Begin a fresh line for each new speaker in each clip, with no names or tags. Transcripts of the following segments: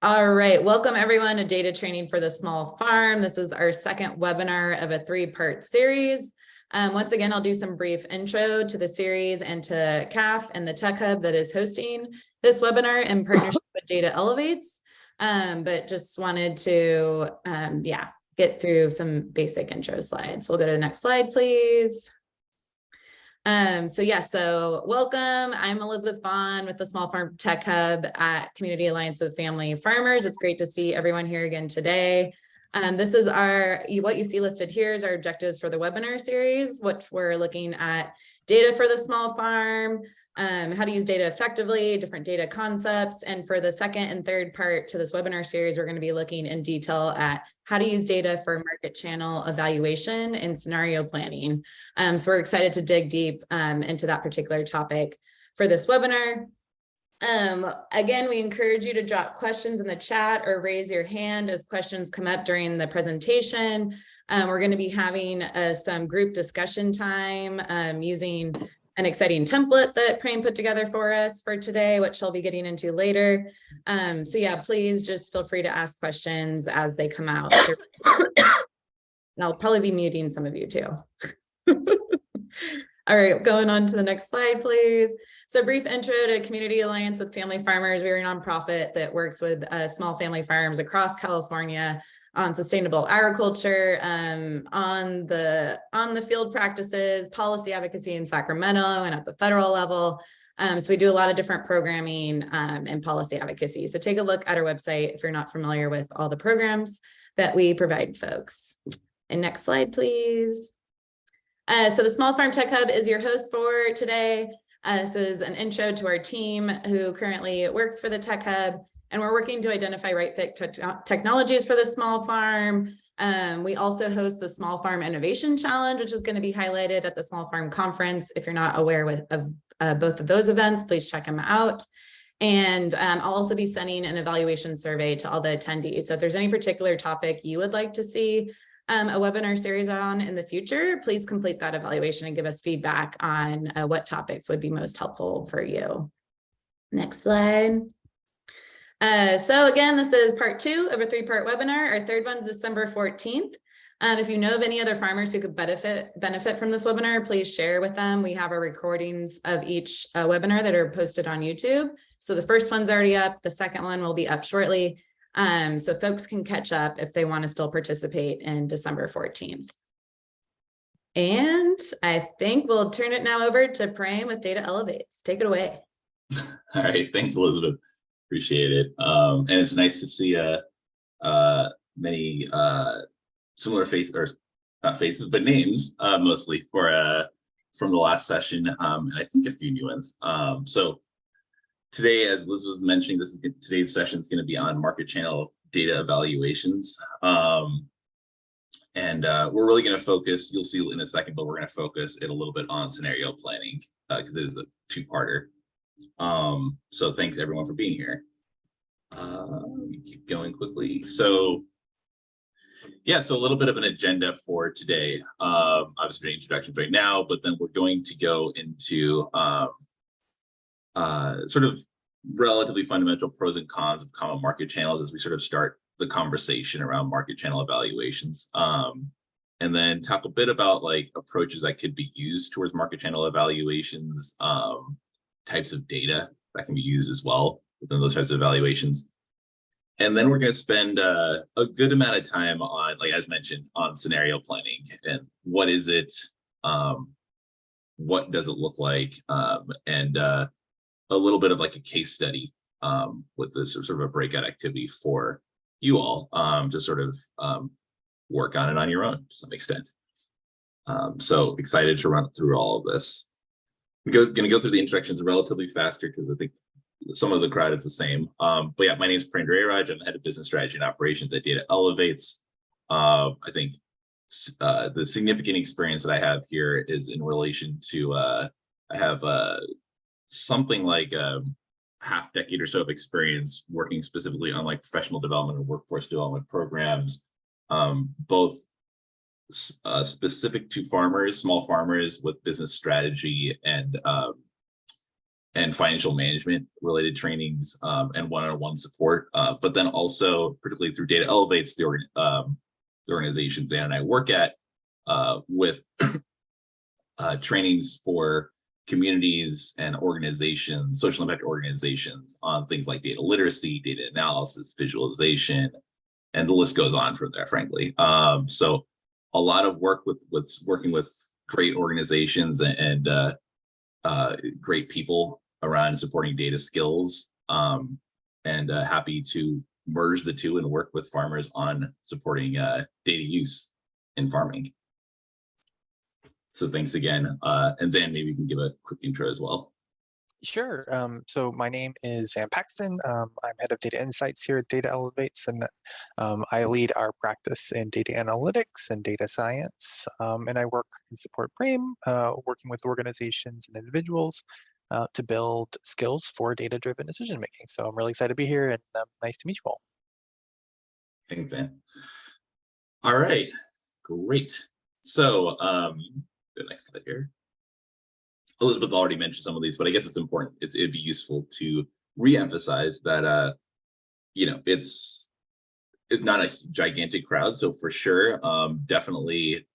All right, welcome everyone to Data Training for the Small Farm. This is our second webinar of a three-part series. Once again, I'll do some brief intro to the series and to CAF and the Tech Hub that is hosting this webinar in partnership with Data Elevates. But just wanted to, get through some basic intro slides. We'll go to the next slide, please. So welcome. I'm Elizabeth Vaughn with the Small Farm Tech Hub at Community Alliance with Family Farmers. It's great to see everyone here again today. This is what you see listed here is our objectives for the webinar series, what we're looking at data for the small farm, how to use data effectively, different data concepts. And for the second and third part to this webinar series, we're going to be looking in detail at how to use data for market channel evaluation and scenario planning. So we're excited to dig deep into that particular topic for this webinar. Again, we encourage you to drop questions in the chat or raise your hand as questions come up during the presentation. We're going to be having some group discussion time using an exciting template that Prem put together for us for today, which I'll be getting into later. Please just feel free to ask questions as they come out. And I'll probably be muting some of you too. All right, going on to the next slide, please. So brief intro to Community Alliance with Family Farmers. We're a nonprofit that works with small family farms across California on sustainable agriculture, on the field practices, policy advocacy in Sacramento and at the federal level. So we do a lot of different programming and policy advocacy. So take a look at our website if you're not familiar with all the programs that we provide folks. And next slide, please. So the Small Farm Tech Hub is your host for today. This is an intro to our team who currently works for the Tech Hub, and we're working to identify right fit technologies for the small farm. We also host the Small Farm Innovation Challenge, which is going to be highlighted at the Small Farm Conference. If you're not aware of both of those events, please check them out. And I'll also be sending an evaluation survey to all the attendees. So if there's any particular topic you would like to see a webinar series on in the future, please complete that evaluation and give us feedback on what topics would be most helpful for you. Next slide. So again, this is part 2 of a 3-part webinar. Our third one's December 14th. If you know of any other farmers who could benefit from this webinar, please share with them. We have our recordings of each webinar that are posted on YouTube. So the first one's already up. The second one will be up shortly. So folks can catch up if they want to still participate in December 14th. And I think we'll turn it now over to Prem with Data Elevates. Take it away.
All right, thanks, Elizabeth. Appreciate it. And it's nice to see many similar faces, or not faces, but names mostly from the last session, and I think a few new ones. So today, as Liz was mentioning, today's session is going to be on market channel data evaluations. And we're really going to focus, you'll see in a second, but we're going to focus it a little bit on scenario planning because it is a 2-parter. So thanks everyone for being here. Keep going quickly. So yeah, so a little bit of an agenda for today. Obviously introductions right now, but then we're going to go into sort of relatively fundamental pros and cons of common market channels as we sort of start the conversation around market channel evaluations. And then talk a bit about like approaches that could be used towards market channel evaluations, types of data that can be used as well within those types of evaluations. And then we're going to spend a good amount of time on, like as mentioned, on scenario planning and what is it, what does it look like, and a little bit of like a case study with this sort of a breakout activity for you all to sort of work on it on your own to some extent. So excited to run through all of this. We're going to go through the introductions relatively faster because I think some of the crowd is the same. But yeah, my name is Prem. I'm the head of business strategy and operations at Data Elevates. I think the significant experience that I have here is in relation to, I have something like a half decade or so of experience working specifically on like professional development and workforce development programs, both specific to farmers, small farmers with business strategy and and financial management related trainings, and one-on-one support. But then also, particularly through Data Elevates, the organizations Dan and I work at, with trainings for communities and organizations, social impact organizations, on things like data literacy, data analysis, visualization, and the list goes on from there, frankly. So a lot of work with working with great organizations and great people around supporting data skills, and happy to merge the two and work with farmers on supporting data use in farming. So thanks again. And Zan, maybe you can give a quick intro as well.
Sure. So my name is Zan Paxton. I'm head of data insights here at Data Elevates, and I lead our practice in data analytics and data science. And I work and support Prem, working with organizations and individuals to build skills for data-driven decision making. So I'm really excited to be here, and nice to meet you all.
Thanks, Zan. All right, great. So the next slide here. Elizabeth already mentioned some of these, but I guess it's important. It'd be useful to re-emphasize that it's not a gigantic crowd, so for sure, definitely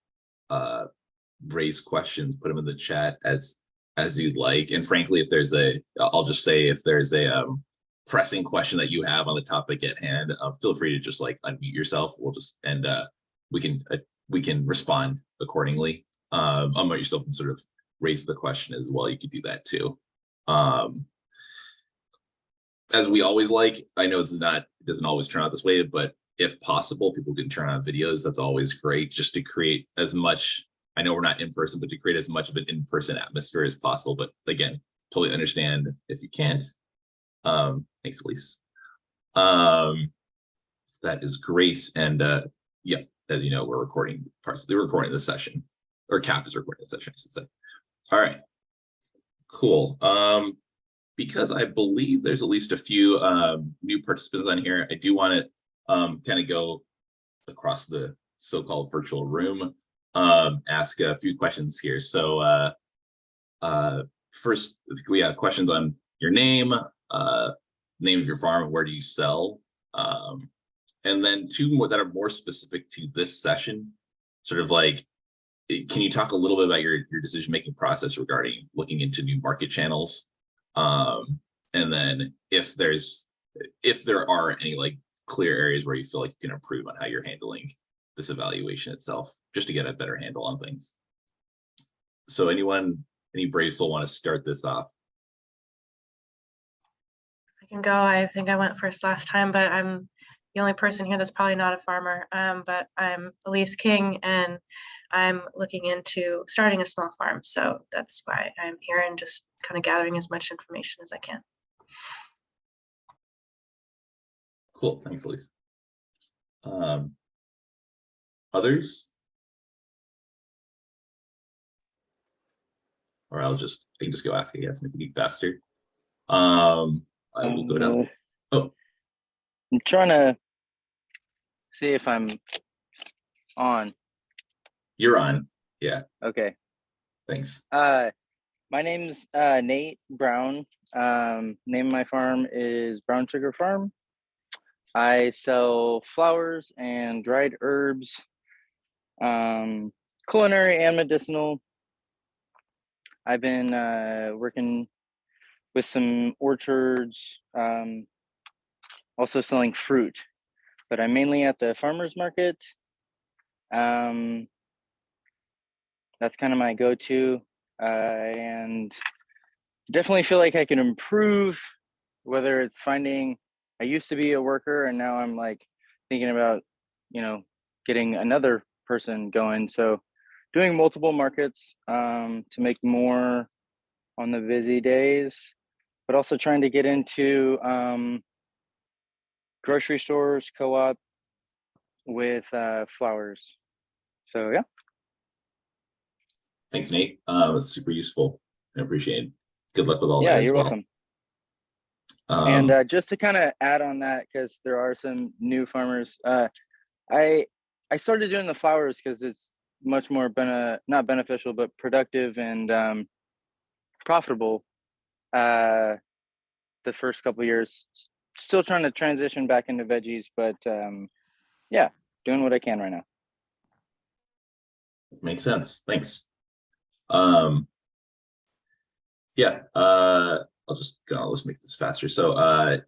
raise questions, put them in the chat as you'd like. And frankly, I'll just say, if there's a pressing question that you have on the topic at hand, feel free to just like unmute yourself. We'll just we can respond accordingly. Unmute yourself and sort of raise the question as well. You could do that too. As we always like, I know it doesn't always turn out this way, but if possible, people can turn on videos. That's always great, just to create as much, I know we're not in person, but to create as much of an in-person atmosphere as possible. But again, totally understand if you can't. Thanks, Elise. That is great. And yeah, as you know, we're recording recording this session, or CAP is recording the session, I should say. All right, cool. Because I believe there's at least a few new participants on here, I do want to kind of go across the so-called virtual room, ask a few questions here. So first, we have questions on your name, name of your farm, where do you sell, and then two more that are more specific to this session, sort of like, can you talk a little bit about your decision-making process regarding looking into new market channels? And then if there are any like clear areas where you feel like you can improve on how you're handling this evaluation itself, just to get a better handle on things. So any brave soul want to start this off?
I can go. I think I went first last time, but I'm the only person here that's probably not a farmer. But I'm Elise King, and I'm looking into starting a small farm. So that's why I'm here and just kind of gathering as much information as I can.
Cool, thanks, Elise. Others? Or I can just go ask, I guess, make it be faster. I will go down. Oh,
I'm trying to see if I'm on.
You're on. Yeah.
Okay.
Thanks.
My name's Nate Brown. Name of my farm is Brown Sugar Farm. I sell flowers and dried herbs, culinary and medicinal. I've been working with some orchards, also selling fruit, but I'm mainly at the farmer's market. That's kind of my go-to, and definitely feel like I can improve, whether it's finding, I used to be a worker and now I'm like thinking about, getting another person going. So doing multiple markets to make more on the busy days, but also trying to get into grocery stores, co-op with flowers. So yeah.
Thanks, Nate. That's super useful. I appreciate it. Good luck with all that.
Yeah,
as
you're
well.
welcome. And just to kind of add on that, because there are some new farmers, I started doing the flowers because it's much more not beneficial, but productive and profitable the first couple of years. Still trying to transition back into veggies, but yeah, doing what I can right now.
Makes sense. Thanks. Yeah, let's make this faster. So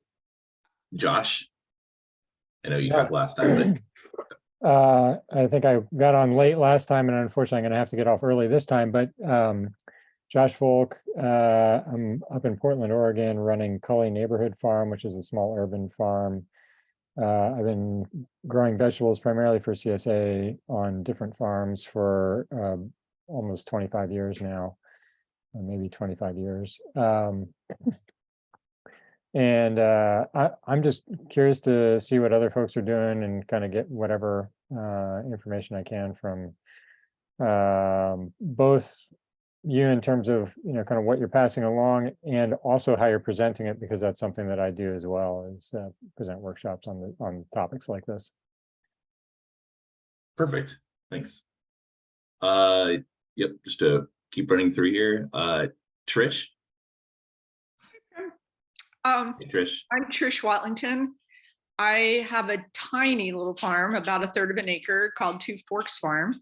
Josh, I know you talked last time, but
I think I got on late last time, and unfortunately I'm gonna have to get off early this time, but Josh Volk, I'm up in Portland, Oregon, running Cully Neighborhood Farm, which is a small urban farm. I've been growing vegetables primarily for CSA on different farms for almost 25 years now, maybe 25 years. And I'm just curious to see what other folks are doing and kind of get whatever information I can from both you in terms of, kind of what you're passing along and also how you're presenting it, because that's something that I do as well, is present workshops on topics like this.
perfect. Thanks. Yep, just to keep running through here. Trish. Hey, Trish.
I'm Trish Watlington. I have a tiny little farm, about a third of an acre, called Two Forks Farm.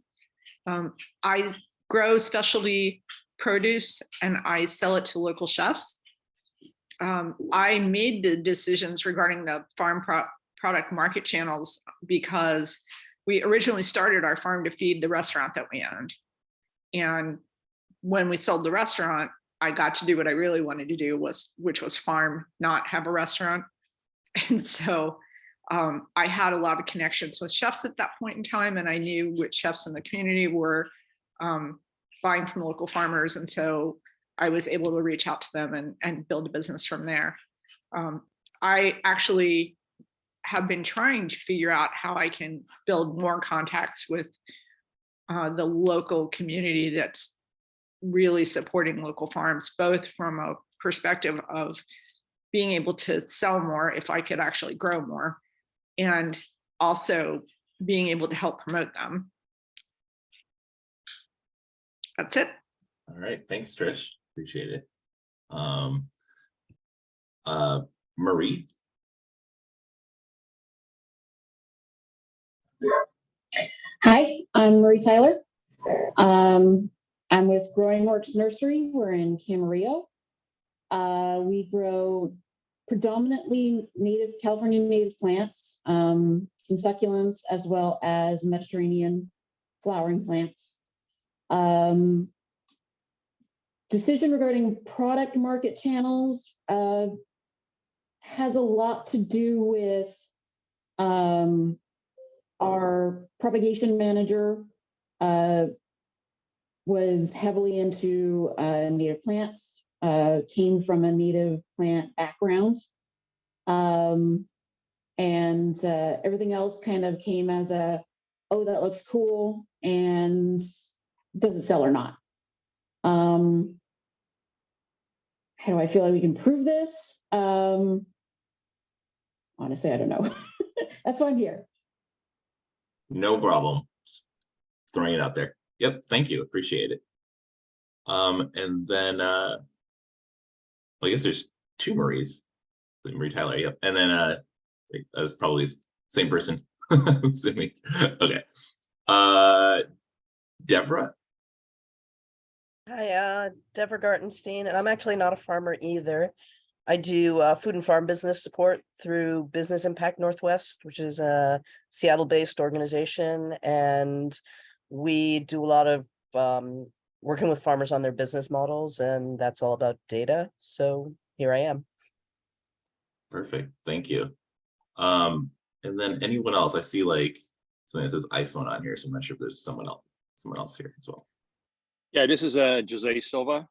I grow specialty produce and I sell it to local chefs. I made the decisions regarding the farm product market channels because we originally started our farm to feed the restaurant that we owned. And when we sold the restaurant, I got to do what I really wanted to do, which was farm, not have a restaurant. And so I had a lot of connections with chefs at that point in time, and I knew which chefs in the community were buying from local farmers. And so I was able to reach out to them and build a business from there. I actually have been trying to figure out how I can build more contacts with the local community that's really supporting local farms, both from a perspective of being able to sell more if I could actually grow more, and also being able to help promote them. That's it.
All right, thanks, Trish. Appreciate it. Marie.
Hi, I'm Marie Tyler. I'm with Growing Works Nursery. We're in Camarillo. We grow predominantly California native plants, some succulents, as well as Mediterranean flowering plants. Decision regarding product market channels has a lot to do with our propagation manager was heavily into native plants, came from a native plant background. And everything else kind of came as a, oh, that looks cool, and does it sell or not? How do I feel like we can prove this? Honestly, I don't know. That's why I'm here.
No problem. Just throwing it out there. Yep, thank you. Appreciate it. And then well, I guess there's two Maries. Marie Tyler, yep. And then that's probably the same person. Assuming. Okay. Deborah.
Hi, Deborah Gartenstein, and I'm actually not a farmer either. I do food and farm business support through Business Impact Northwest, which is a Seattle-based organization, and we do a lot of working with farmers on their business models, and that's all about data. So here I am.
Perfect. Thank you. And then anyone else? I see like something that says iPhone on here, so I'm not sure if there's someone else here as well.
Yeah, this is Jose Silva.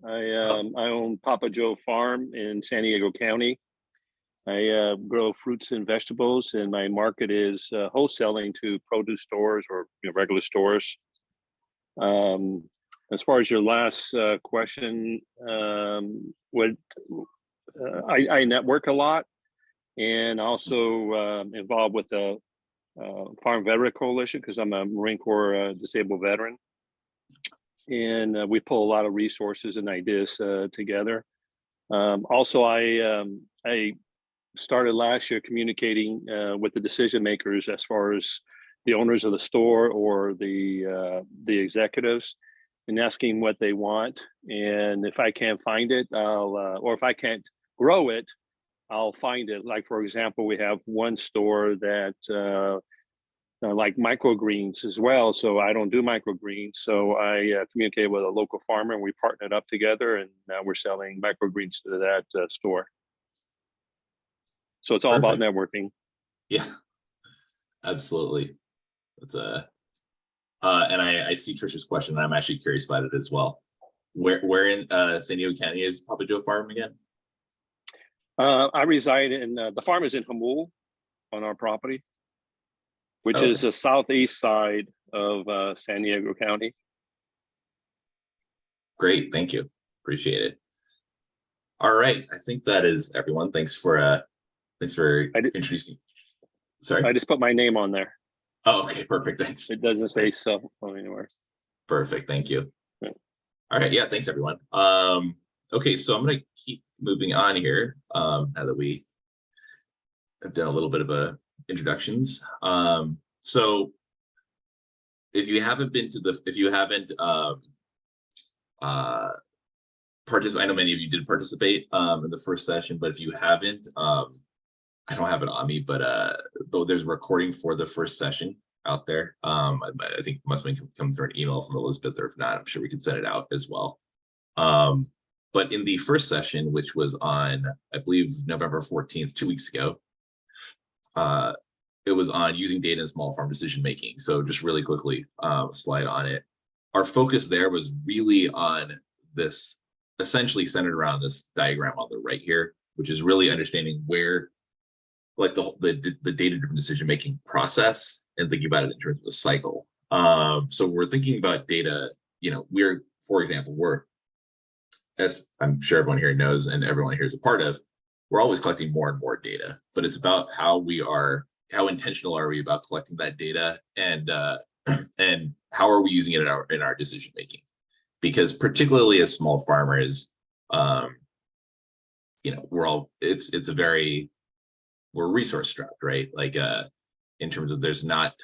I own Papa Joe Farm in San Diego County. I grow fruits and vegetables, and my market is wholesaling to produce stores or regular stores. As far as your last question, I network a lot, and also involved with the Farm Veteran Coalition because I'm a Marine Corps disabled veteran. And we pull a lot of resources and ideas together. Also, I started last year communicating with the decision makers as far as the owners of the store or the executives, and asking what they want. And if I can't find it, or if I can't grow it, I'll find it. Like, for example, we have one store that like microgreens as well. So I don't do microgreens. So I communicated with a local farmer and we partnered up together, and now we're selling microgreens to that store. So it's all about networking.
Yeah, absolutely. That's and I see Trisha's question, and I'm actually curious about it as well. Where in San Diego County is Papa Joe Farm again?
I reside in the farm is in Hamul on our property, which is the southeast side of San Diego County.
Great, thank you. Appreciate it. All right, I think that is everyone. Thanks for introducing. Sorry,
I just put my name on there.
Oh, okay, perfect. Thanks.
It doesn't say so anywhere.
Perfect, thank you.
Yeah.
All right, yeah, thanks everyone. Okay, so I'm gonna keep moving on here. Now that we have done a little bit of introductions. So if you haven't I know many of you did participate in the first session, but if you haven't, I don't have it on me, but though there's a recording for the first session out there. I think it must have come through an email from Elizabeth, or if not, I'm sure we can send it out as well. But in the first session, which was on, I believe, November 14th, 2 weeks ago, it was on using data in small farm decision making. So just really quickly, slide on it. Our focus there was really on this, essentially centered around this diagram on the right here, which is really understanding where, like the data-driven decision-making process, and thinking about it in terms of a cycle. So we're thinking about data, for example, as I'm sure everyone here knows and everyone here is a part of, we're always collecting more and more data, but it's about how intentional are we about collecting that data, and how are we using it in our decision-making? Because particularly as small farmers, we're resource strapped, right? Like in terms of it's not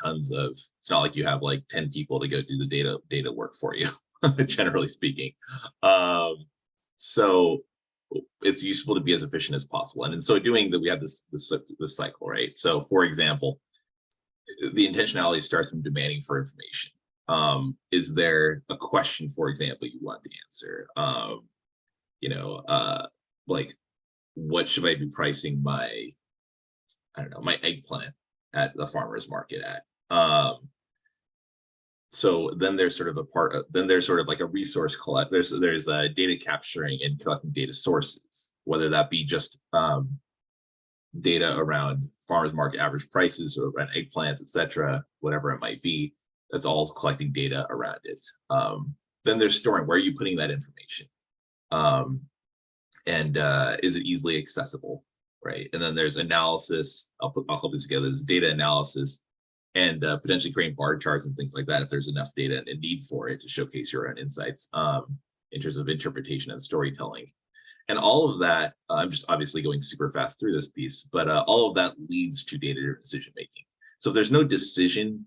like you have like 10 people to go do the data work for you, generally speaking. So it's useful to be as efficient as possible. And in so doing that, we have this cycle, right? So for example, the intentionality starts from demanding for information. Is there a question, for example, you want to answer? Like, what should I be pricing my eggplant at the farmer's market at? So then there's sort of like a resource collect. There's data capturing and collecting data sources, whether that be just data around farmers market average prices or around eggplants, etc., whatever it might be. That's all collecting data around it. Then there's storing. Where are you putting that information? And is it easily accessible? Right. And then there's analysis. I'll club this together. There's data analysis and potentially creating bar charts and things like that if there's enough data and need for it to showcase your own insights in terms of interpretation and storytelling. And all of that, I'm just obviously going super fast through this piece, but all of that leads to data-driven decision making. So if there's no decision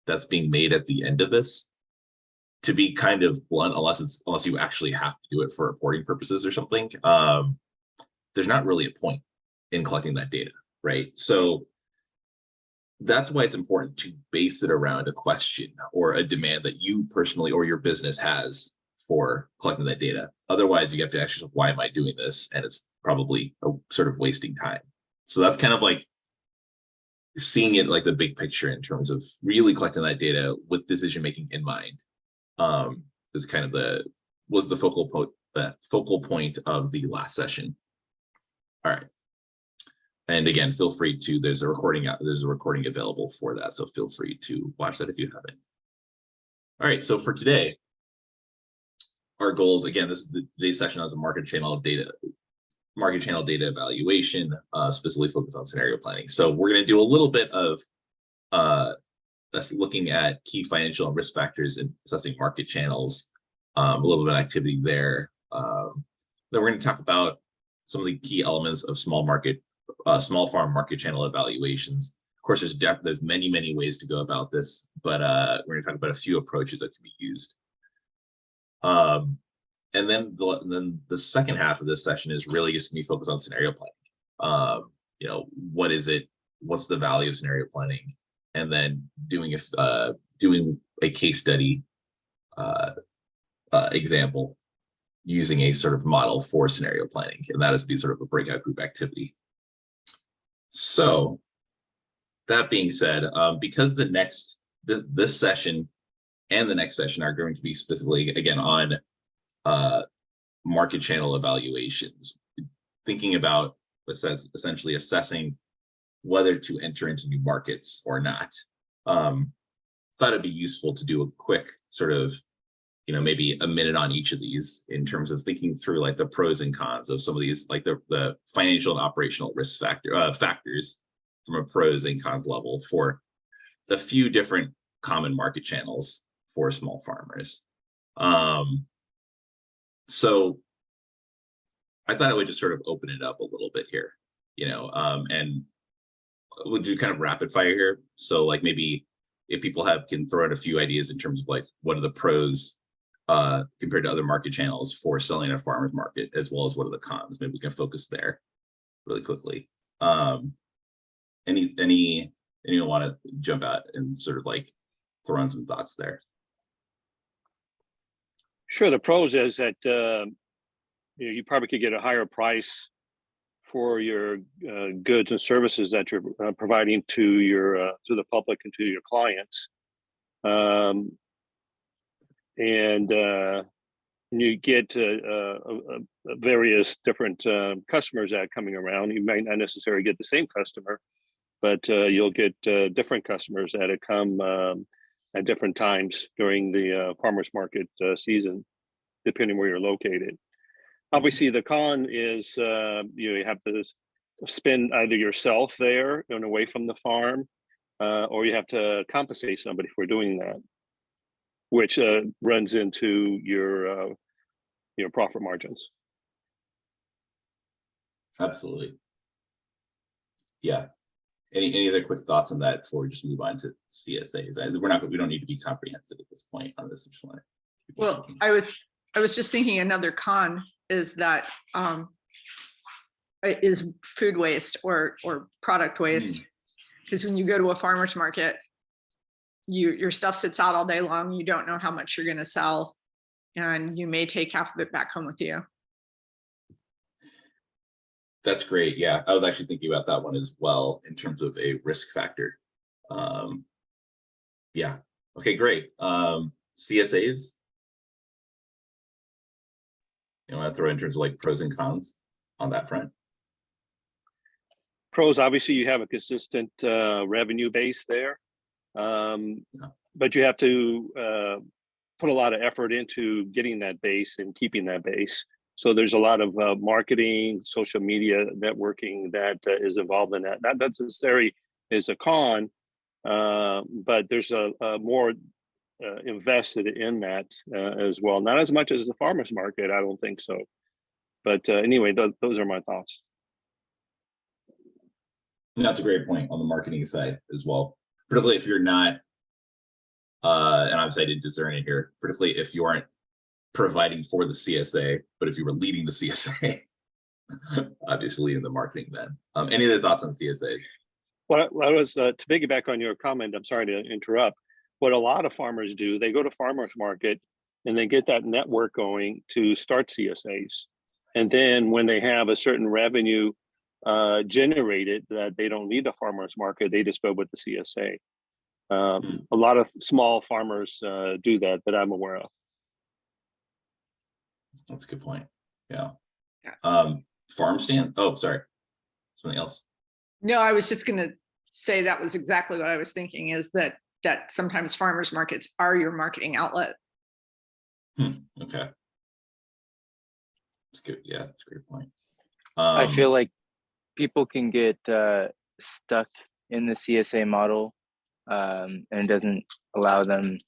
that's being made at the end of this, to be kind of blunt, unless you actually have to do it for reporting purposes or something, there's not really a point in collecting that data, right? So that's why it's important to base it around a question or a demand that you personally or your business has for collecting that data. Otherwise, you have to actually, why am I doing this? And it's probably a sort of wasting time. So that's kind of like seeing it like the big picture in terms of really collecting that data with decision making in mind. Is kind of the focal point of the last session. All right. And again, feel free to, there's a recording available for that. So feel free to watch that if you haven't. All right, so for today, our goals, again, today's session has a market channel data evaluation, specifically focused on scenario planning. So we're going to do a little bit of that's looking at key financial and risk factors in assessing market channels, a little bit of activity there. Then we're going to talk about some of the key elements of small farm market channel evaluations. Of course, there's many ways to go about this, but we're going to talk about a few approaches that can be used. And then the second half of this session is really just going to be focused on scenario planning. You know, what is it? What's the value of scenario planning? And then doing a case study example using a sort of model for scenario planning, and that is be sort of a breakout group activity. So that being said, because this session and the next session are going to be specifically again on market channel evaluations, thinking about essentially assessing whether to enter into new markets or not. Thought it'd be useful to do a quick sort of, you know, maybe a minute on each of these in terms of thinking through like the pros and cons of some of these, like the financial and operational risk factors from a pros and cons level for a few different common market channels for small farmers. So I thought I would just sort of open it up a little bit here, you know, and we'll do kind of rapid fire here. So like maybe if people can throw out a few ideas in terms of like what are the pros compared to other market channels for selling at a farmer's market, as well as what are the cons. Maybe we can focus there really quickly. Anyone want to jump out and sort of like throw in some thoughts there?
Sure. The pros is that you probably could get a higher price for your goods and services that you're providing to the public and to your clients, and you get various different customers that are coming around. You might not necessarily get the same customer, but you'll get different customers that have come at different times during the farmers market season, depending where you're located. Obviously, the con is you have to spend either yourself there and away from the farm, or you have to compensate somebody for doing that, which runs into your profit margins.
Absolutely. Yeah. Any other quick thoughts on that before we just move on to CSAs? We don't need to be comprehensive at this point on this.
Well, I was just thinking another con is that is food waste or product waste. Because when you go to a farmer's market, your stuff sits out all day long. You don't know how much you're going to sell, and you may take half of it back home with you.
That's great. Yeah, I was actually thinking about that one as well in terms of a risk factor. Yeah. Okay, great. CSAs. You want to throw in terms of like pros and cons on that front?
Pros, obviously, you have a consistent revenue base there, but you have to put a lot of effort into getting that base and keeping that base. So there's a lot of marketing, social media, networking that is involved in that. Not necessarily is a con, but there's a more invested in that as well. Not as much as the farmers market, I don't think so. But anyway, those are my thoughts.
That's a great point on the marketing side as well. Particularly if you're not, and obviously I didn't discern it here, particularly if you aren't providing for the CSA, but if you were leading the CSA, obviously in the marketing then. Any other thoughts on CSAs?
Well, I was to piggyback on your comment, I'm sorry to interrupt. What a lot of farmers do, they go to farmers market and they get that network going to start CSAs. And then when they have a certain revenue generated that they don't need a farmers market, they just go with the CSA. A lot of small farmers do that I'm aware of.
That's a good point. Yeah. Farm stand. Oh, sorry. Something else.
No, I was just going to say that was exactly what I was thinking, is that sometimes farmers markets are your marketing outlet.
Okay. That's good. Yeah, that's a great point.
I feel like people can get stuck in the CSA model, and it doesn't allow them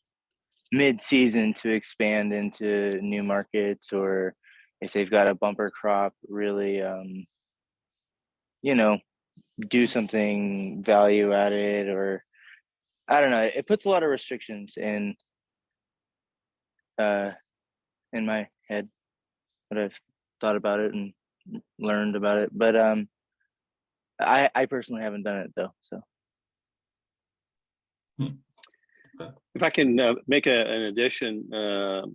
mid-season to expand into new markets or if they've got a bumper crop, really, you know, do something value added, or I don't know. It puts a lot of restrictions in my head, but I've thought about it and learned about it. But I personally haven't done it though. So
If I can make an addition, that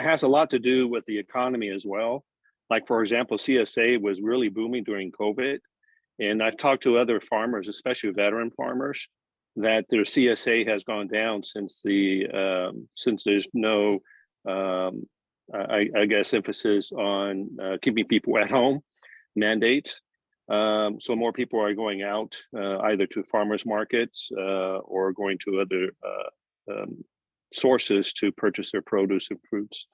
has a lot to do with the economy as well. Like, for example, CSA was really booming during COVID. And I've talked to other farmers, especially veteran farmers, that their CSA has gone down since there's no, I guess, emphasis on keeping people at home mandates. So more people are going out either to farmers markets or going to other sources to purchase their produce and fruits.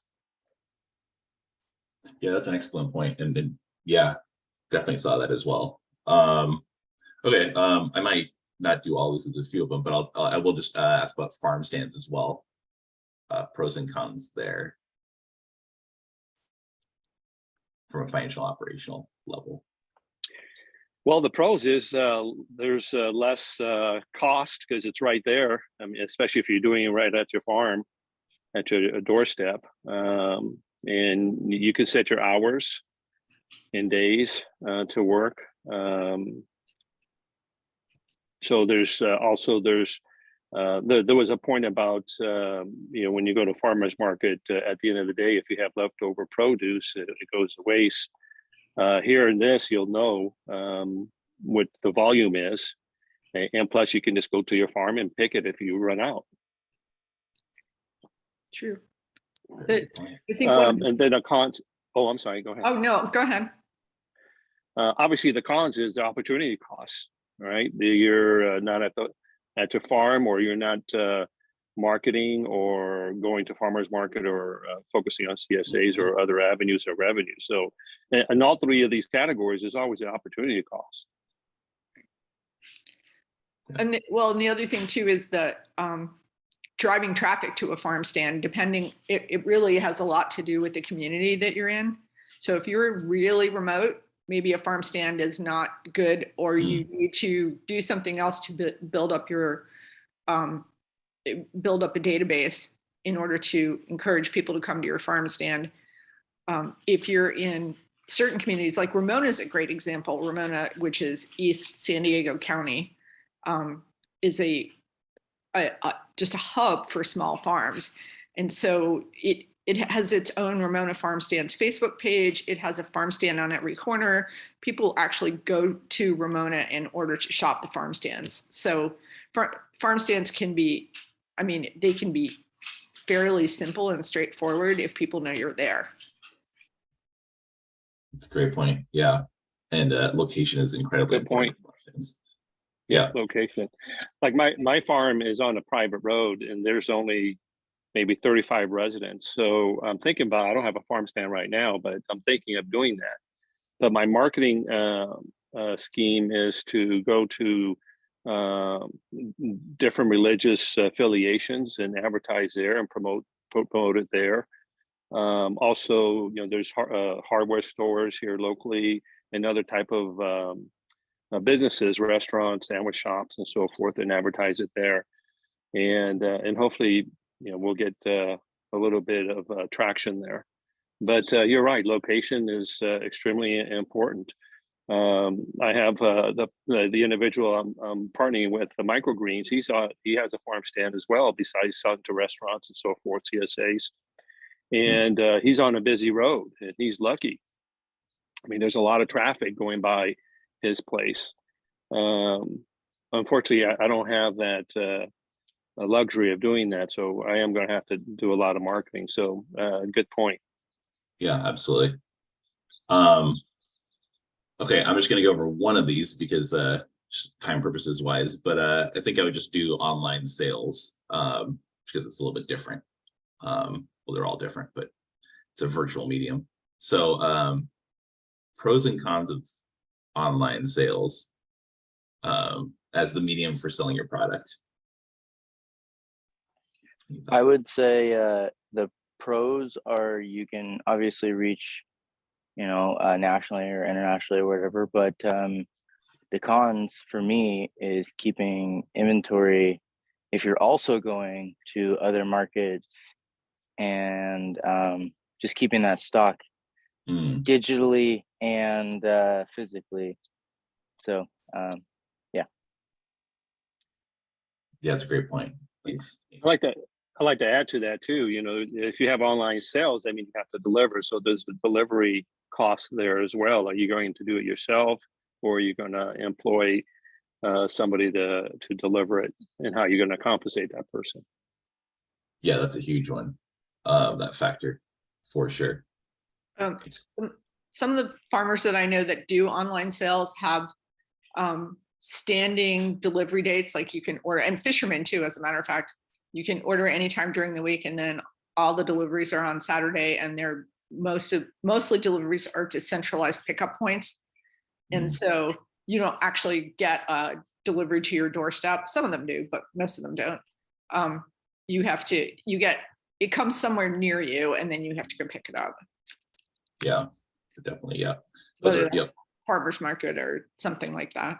Yeah, that's an excellent point. And yeah, definitely saw that as well. Okay, I might not do all this as a few of them, but I will just ask about farm stands as well. Pros and cons there from a financial operational level.
Well, the pros is there's less cost because it's right there. I mean, especially if you're doing it right at your farm, at your doorstep, and you can set your hours and days to work. So there's also there was a point about when you go to farmers market at the end of the day, if you have leftover produce, it goes to waste. Here in this, you'll know what the volume is, and plus you can just go to your farm and pick it if you run out.
True. I think
and then a cons. Oh, I'm sorry. Go ahead.
oh no, go ahead.
Obviously, the cons is the opportunity costs. Right, you're not at your farm, or you're not marketing or going to farmers market or focusing on CSAs or other avenues of revenue. So in all three of these categories, there's always an opportunity cost.
And the other thing too is that driving traffic to a farm stand, it really has a lot to do with the community that you're in. So if you're really remote, maybe a farm stand is not good, or you need to do something else to build up a database in order to encourage people to come to your farm stand. If you're in certain communities, like Ramona is a great example. Ramona, which is East San Diego County, is just a hub for small farms. And so it has its own Ramona Farm Stands Facebook page. It has a farm stand on every corner. People actually go to Ramona in order to shop the farm stands. So farm stands can be, they can be fairly simple and straightforward if people know you're there.
That's a great point. Yeah. And location is incredibly important. Yeah.
Location. Like my farm is on a private road, and there's only maybe 35 residents. So I'm thinking about, I don't have a farm stand right now, but I'm thinking of doing that. But my marketing scheme is to go to different religious affiliations and advertise there and promote it there. Also, there's hardware stores here locally and other type of businesses, restaurants, sandwich shops, and so forth, and advertise it there. And hopefully, we'll get a little bit of traction there. But you're right, location is extremely important. I have the individual I'm partnering with, the microgreens. He has a farm stand as well, besides selling to restaurants and so forth, CSAs. And he's on a busy road, and he's lucky. I mean, there's a lot of traffic going by his place. Unfortunately, I don't have that luxury of doing that, so I am going to have to do a lot of marketing. So good point.
Yeah, absolutely. Okay, I'm just going to go over one of these because just time purposes wise, but I think I would just do online sales because it's a little bit different. Well, they're all different, but it's a virtual medium. So pros and cons of online sales as the medium for selling your product.
I would say the pros are you can obviously reach, nationally or internationally or whatever, but the cons for me is keeping inventory if you're also going to other markets, and just keeping that stock digitally and physically. So
Yeah, that's a great point. Thanks.
I like to add to that too. If you have online sales, I mean, you have to deliver. So there's the delivery cost there as well. Are you going to do it yourself, or are you going to employ somebody to deliver it, and how are you going to compensate that person?
Yeah, that's a huge one. That factor for sure.
Some of the farmers that I know that do online sales have standing delivery dates, like you can order, and fishermen too, as a matter of fact, you can order anytime during the week, and then all the deliveries are on Saturday, and they're mostly deliveries are to centralized pickup points. And so you don't actually get a delivery to your doorstep. Some of them do, but most of them don't. It comes somewhere near you, and then you have to go pick it up.
Yeah, definitely. Yeah.
Whether that's farmer's market or something like that.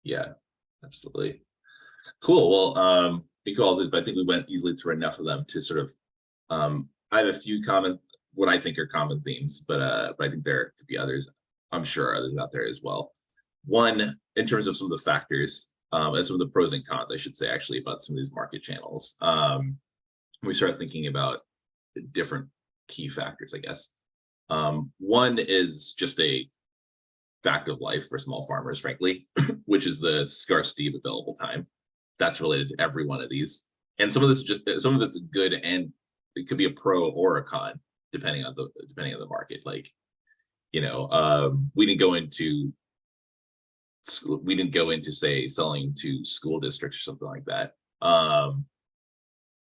Yeah, absolutely. Cool. Well, thank you all, but I think we went easily through enough of them to sort of, I have a few what I think are common themes, but I think there could be others. I'm sure others out there as well. One, in terms of some of the factors, and some of the pros and cons, I should say, actually, about some of these market channels. We start thinking about different key factors, I guess. One is just a fact of life for small farmers, frankly, which is the scarcity of available time. That's related to every one of these. And some of it's good, and it could be a pro or a con, depending on the market. Like, we didn't go into say selling to school districts or something like that.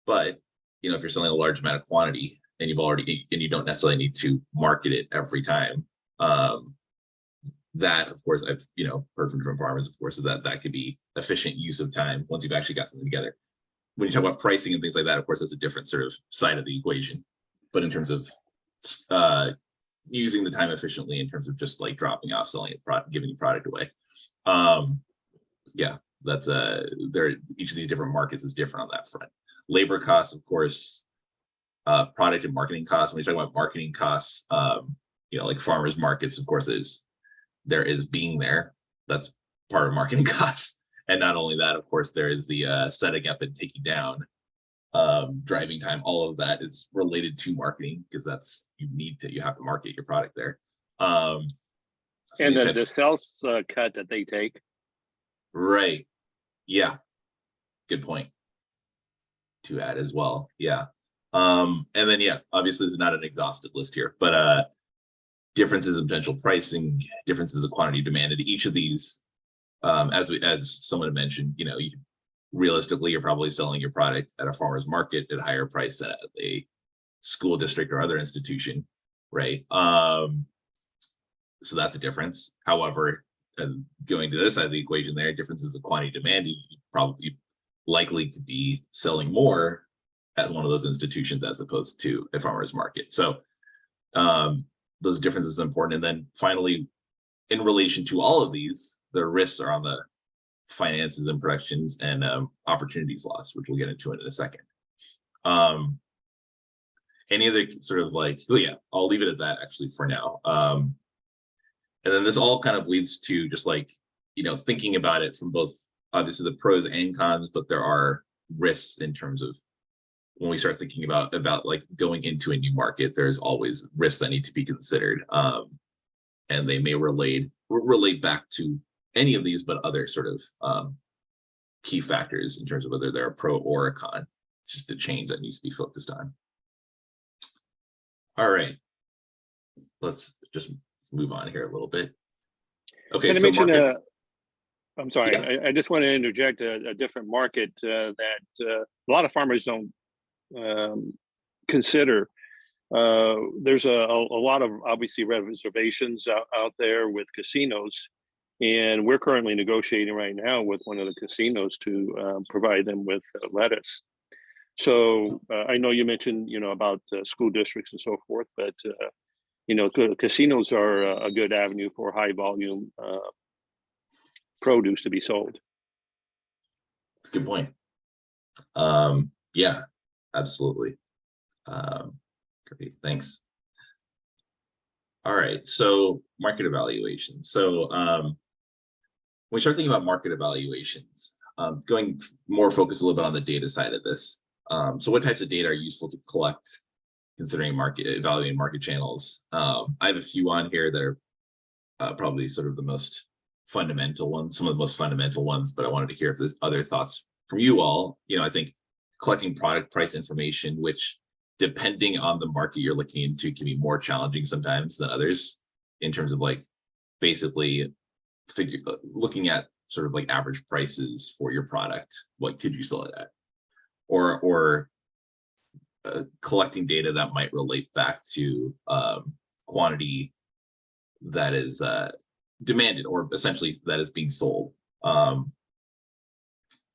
But if you're selling a large amount of quantity and you don't necessarily need to market it every time, that, of course, I've heard from different farmers, of course, that could be efficient use of time once you've actually got something together. When you talk about pricing and things like that, of course, that's a different sort of side of the equation. But in terms of using the time efficiently, in terms of just like dropping off, selling a product, giving the product away, yeah, that's each of these different markets is different on that front. Labor costs, of course, product and marketing costs. When you talk about marketing costs, like farmers markets, of course, there is being there. That's part of marketing costs. And not only that, of course, there is the setting up and taking down, driving time. All of that is related to marketing, because you have to market your product there.
And the sales cut that they take.
Right. Yeah. Good point to add as well. Yeah. And then, yeah, obviously it's not an exhaustive list here, but differences in potential pricing, differences of quantity demanded. Each of these, as someone mentioned, realistically, you're probably selling your product at a farmer's market at a higher price than at a school district or other institution, right? So that's a difference. However, going to this side of the equation, there, differences of quantity demanded, you likely could be selling more at one of those institutions as opposed to a farmer's market. So those differences are important. And then finally, in relation to all of these, the risks are on the finances and productions and opportunities lost, which we'll get into in a second. Any other sort of I'll leave it at that actually for now. And then this all kind of leads to just thinking about it from both obviously the pros and cons, but there are risks in terms of when we start thinking about going into a new market, there's always risks that need to be considered. And they may relate back to any of these, but other sort of key factors in terms of whether they're a pro or a con. It's just a change that needs to be focused on. All right, let's move on here a little bit. Okay, so
I'm sorry, yeah. I just want to interject a different market that a lot of farmers don't consider. There's a lot of obviously reservations out there with casinos, and we're currently negotiating right now with one of the casinos to provide them with lettuce. So I know you mentioned, about school districts and so forth, but casinos are a good avenue for high volume produce to be sold.
That's a good point. Yeah, absolutely. Great, thanks. All right, so market evaluation. So when we start thinking about market evaluations, going more focused a little bit on the data side of this. So what types of data are useful to collect considering evaluating market channels? I have a few on here that are probably sort of the most fundamental ones, some of the most fundamental ones, but I wanted to hear if there's other thoughts from you all. I think collecting product price information, which depending on the market you're looking into can be more challenging sometimes than others in terms of like basically looking at sort of like average prices for your product. What could you sell it at? Or collecting data that might relate back to quantity that is demanded, or essentially that is being sold.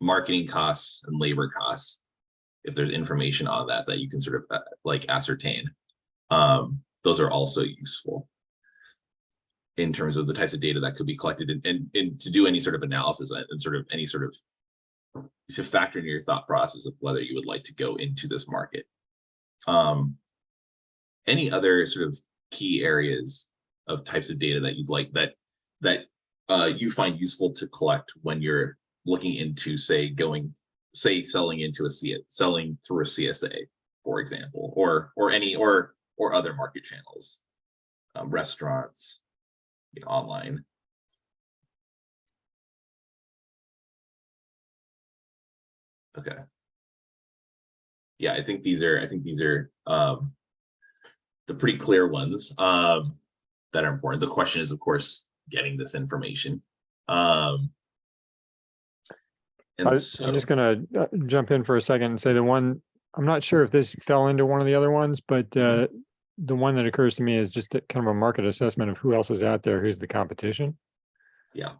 Marketing costs and labor costs, if there's information on that you can sort of like ascertain, those are also useful in terms of the types of data that could be collected and to do any sort of analysis and sort of any sort of to factor into your thought process of whether you would like to go into this market. Any other sort of key areas of types of data that you'd like that you find useful to collect when you're looking into, say, selling through a CSA, for example, or other market channels, restaurants, online. Okay. Yeah, I think these are the pretty clear ones that are important. The question is, of course, getting this information.
I'm just going to jump in for a second and say the one, I'm not sure if this fell into one of the other ones, but the one that occurs to me is just kind of a market assessment of who else is out there, who's the competition.
Yeah.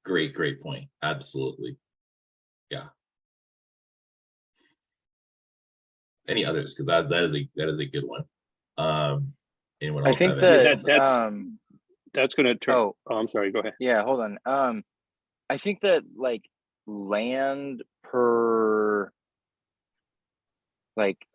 Great point. Absolutely. Yeah. Any others? Because that is a good one. Anyone else?
I think
that's going to turn. Oh, I'm sorry. Go ahead.
Yeah, hold on. I think that like land per like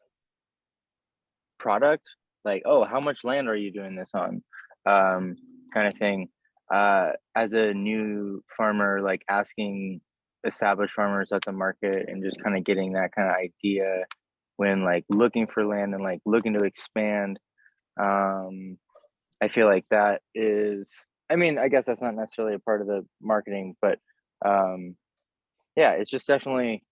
product, like, oh, how much land are you doing this on? Kind of thing. As a new farmer, like asking established farmers at the market and just kind of getting that kind of idea when like looking for land and like looking to expand. I feel like that is, I mean, I guess that's not necessarily a part of the marketing, but yeah, it's just definitely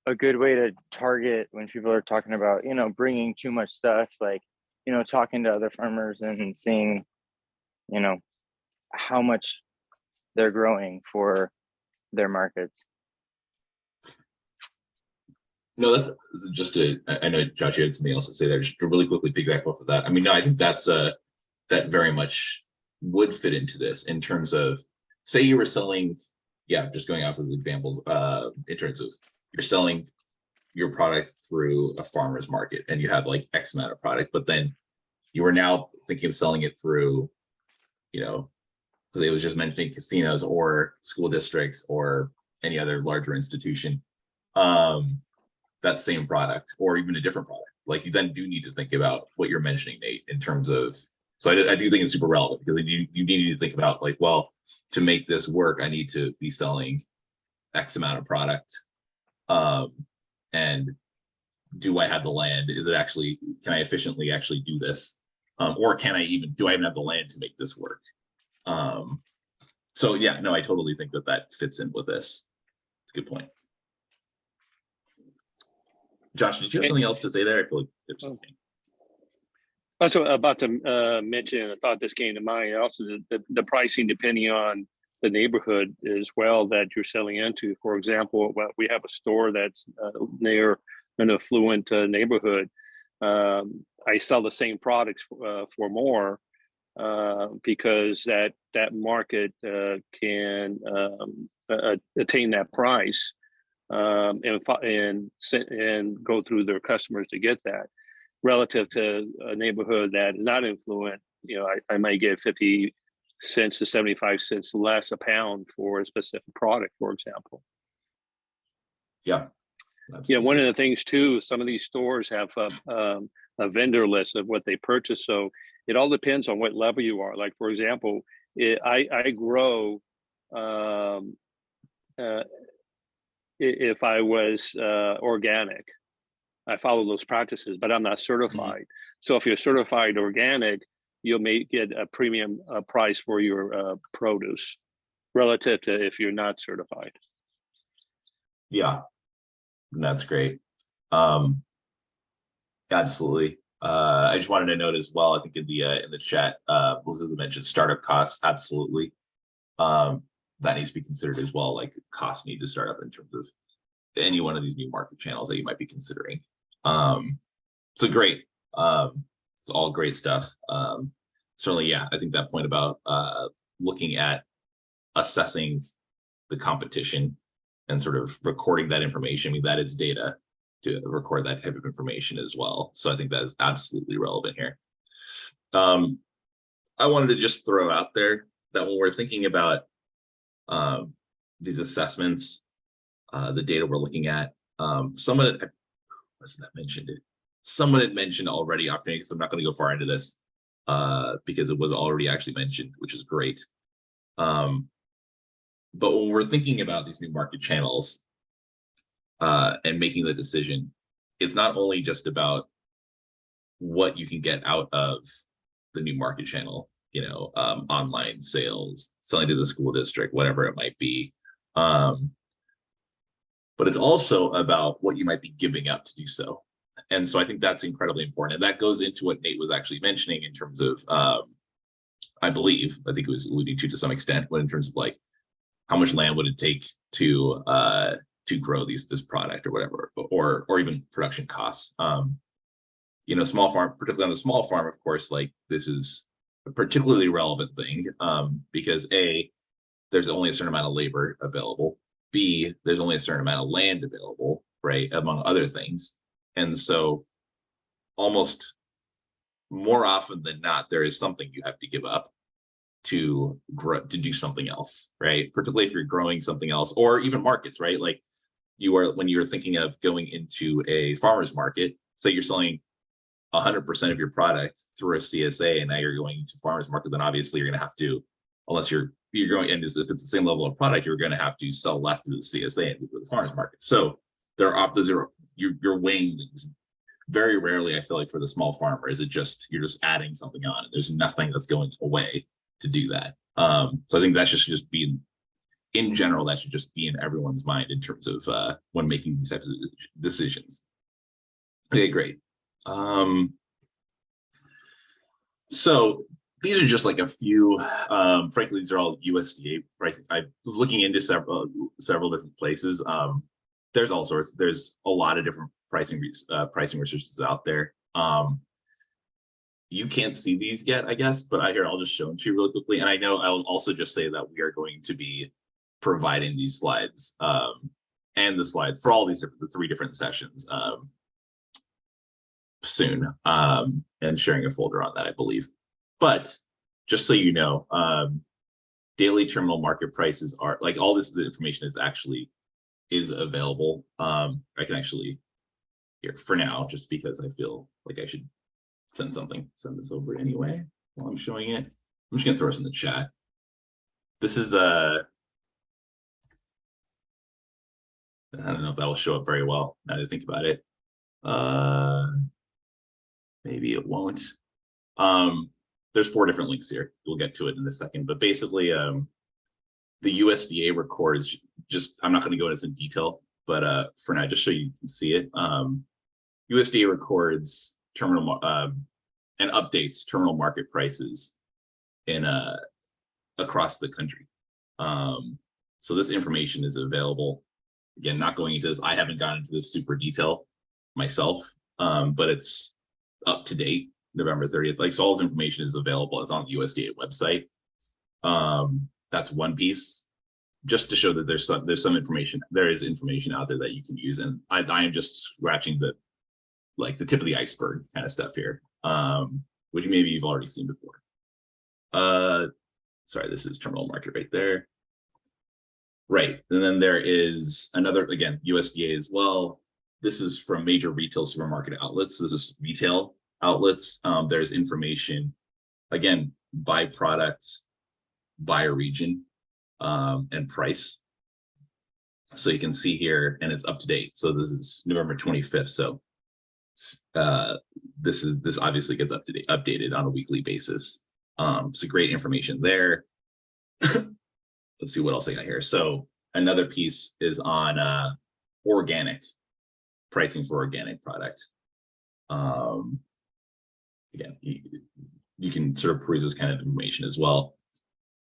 a good way to target when people are talking about, bringing too much stuff, like, talking to other farmers and seeing, how much they're growing for their markets.
No, that's just I know Josh, you had something else to say there. Just to really quickly piggyback off of that. I mean, no, I think that's that very much would fit into this in terms of, say you were selling, just going off of the example, in terms of you're selling your product through a farmer's market and you have like X amount of product, but then you are now thinking of selling it through, because it was just mentioning casinos or school districts or any other larger institution, that same product or even a different product. Like you then do need to think about what you're mentioning, Nate, in terms of, so I do think it's super relevant because you need to think about like, well, to make this work, I need to be selling X amount of product. And do I have the land? Can I efficiently actually do this? Or do I even have the land to make this work? So yeah, no, I totally think that fits in with this. It's a good point. Josh, did you have something else to say there? I feel like there's something.
Also about to mention, I thought this came to mind, also the pricing depending on the neighborhood as well that you're selling into. For example, we have a store that's near an affluent neighborhood. I sell the same products for more because that market can attain that price. and go through their customers to get that. Relative to a neighborhood that is not influent, you know, I might get 50 cents to 75 cents less a pound for a specific product, for example.
Yeah.
Yeah, one of the things too, some of these stores have a vendor list of what they purchase. So it all depends on what level you are. Like, for example, I grow, if I was organic, I follow those practices, but I'm not certified. So if you're certified organic, you may get a premium price for your produce relative to if you're not certified.
Yeah, that's great. Absolutely. I just wanted to note as well, I think in the chat, Elizabeth mentioned startup costs. Absolutely. That needs to be considered as well. Like, costs need to start up in terms of any one of these new market channels that you might be considering. So great. It's all great stuff. Certainly, yeah, I think that point about looking at assessing the competition and sort of recording that information, I mean, that is data to record that type of information as well. So I think that is absolutely relevant here. I wanted to just throw out there that when we're thinking about these assessments, the data we're looking at, someone had mentioned already, because I'm not going to go far into this because it was already actually mentioned, which is great. But when we're thinking about these new market channels and making the decision, it's not only just about what you can get out of the new market channel, you know, online sales, selling to the school district, whatever it might be. But it's also about what you might be giving up to do so. And so I think that's incredibly important. And that goes into what Nate was actually mentioning in terms of, I think it was alluding to some extent, but in terms of like, how much land would it take to grow this product or whatever, or even production costs. You know, small farm, particularly on the small farm, of course, like this is a particularly relevant thing because A, there's only a certain amount of labor available. B, there's only a certain amount of land available, right? Among other things. And so almost more often than not, there is something you have to give up to grow, to do something else, right? Particularly if you're growing something else, or even markets, right? Like when you're thinking of going into a farmer's market, say you're selling 100% of your product through a CSA, and now you're going into farmer's market, then obviously you're going to have to, unless you're going, and if it's the same level of product, you're going to have to sell less through the CSA and through the farmer's market. So you're weighing things. Very rarely, I feel like for the small farmer, is it just you're just adding something on. There's nothing that's going away to do that. So I think that should just be in general, that should just be in everyone's mind in terms of when making these types of decisions. Okay, great. So these are just like a few, frankly, these are all USDA pricing. I was looking into several different places. There's all sorts, there's a lot of different pricing resources out there. You can't see these yet, I guess, but I'll just show them to you really quickly. And I know I'll also just say that we are going to be providing these slides and the slides for all these the 3 different sessions soon, and sharing a folder on that, I believe. But just so you know, daily terminal market prices are like all this, the information is available. I can actually here for now, just because I feel like I should send this over anyway while I'm showing it. I'm just gonna throw this in the chat. This is I don't know if that will show up very well now that I think about it. Maybe it won't. There's 4 different links here. We'll get to it in a second, but basically the USDA records, just I'm not going to go into some detail, but for now, just so you can see it, USDA records terminal and updates terminal market prices in across the country. So this information is available. Again, not going into this, I haven't gone into this super detail myself, but it's up to date, November 30th. Like, so all this information is available. It's on the USDA website. That's one piece. just to show that there's some information, there is information out there that you can use. And I am just scratching the tip of the iceberg kind of stuff here, which maybe you've already seen before. Sorry, this is terminal market right there. Right, and then there is another, again, USDA as well. This is from major retail supermarket outlets. This is retail outlets. There's information, again, by product, by region, and price. So you can see here, and it's up to date. So this is November 25th. So this obviously gets updated on a weekly basis. So great information there. Let's see what else I got here. So another piece is on organic pricing for organic product. Again, you can sort of peruse this kind of information as well.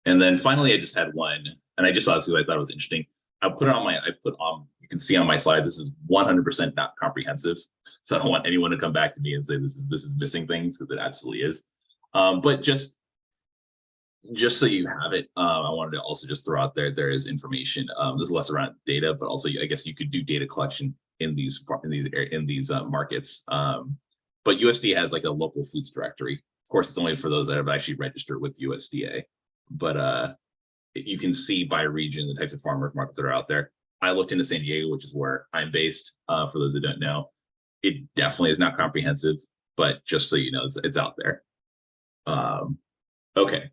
And then finally, I just had one, and I just saw this because I thought it was interesting. You can see on my slide, this is 100% not comprehensive. So I don't want anyone to come back to me and say this is missing things, because it absolutely is. But just so you have it, I wanted to also just throw out there is information. This is less around data, but also I guess you could do data collection in these markets. But USDA has like a local foods directory. Of course, it's only for those that have actually registered with USDA. But you can see by region the types of farmer markets that are out there. I looked into San Diego, which is where I'm based. For those who don't know, it definitely is not comprehensive, but just so you know, it's out there. Okay.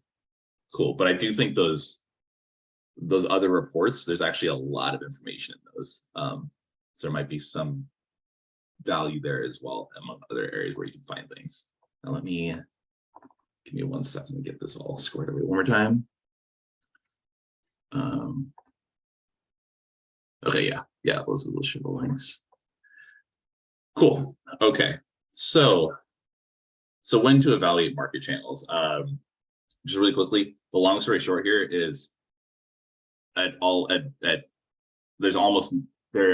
Cool, but I do think those other reports, there's actually a lot of information in those. So there might be some value there as well, among other areas where you can find things. Now give me 1 second to get this all squared away one more time. Okay, yeah, those are the links. Cool. Okay, so when to evaluate market channels? Just really quickly, the long story short here is there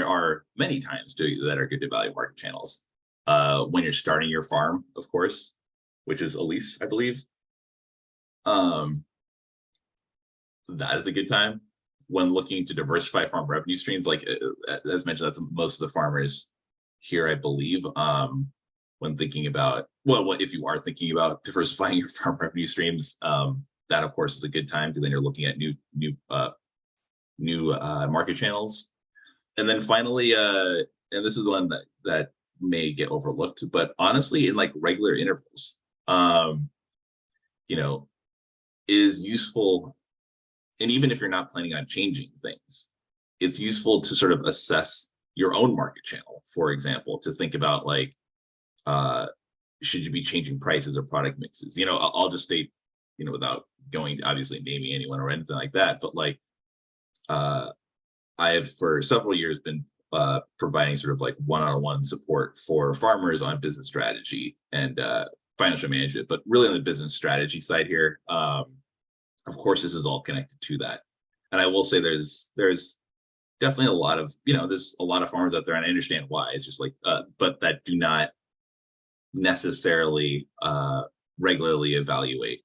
are many times that are good to evaluate market channels. When you're starting your farm, of course, which is Elise, I believe. That is a good time. When looking to diversify farm revenue streams, like as mentioned, that's most of the farmers here, I believe. When thinking about, if you are thinking about diversifying your farm revenue streams, that of course is a good time, because then you're looking at new market channels. And then finally, and this is the one that may get overlooked, but honestly, in like regular intervals, is useful. And even if you're not planning on changing things, it's useful to sort of assess your own market channel. For example, to think about like, should you be changing prices or product mixes? I'll just state, without going to obviously naming anyone or anything like that, but like, I have for several years been providing sort of like one-on-one support for farmers on business strategy and financial management, but really on the business strategy side here. Of course, this is all connected to that. And I will say there's definitely a lot of, there's a lot of farmers out there, and I understand why. It's just like, but that do not necessarily regularly evaluate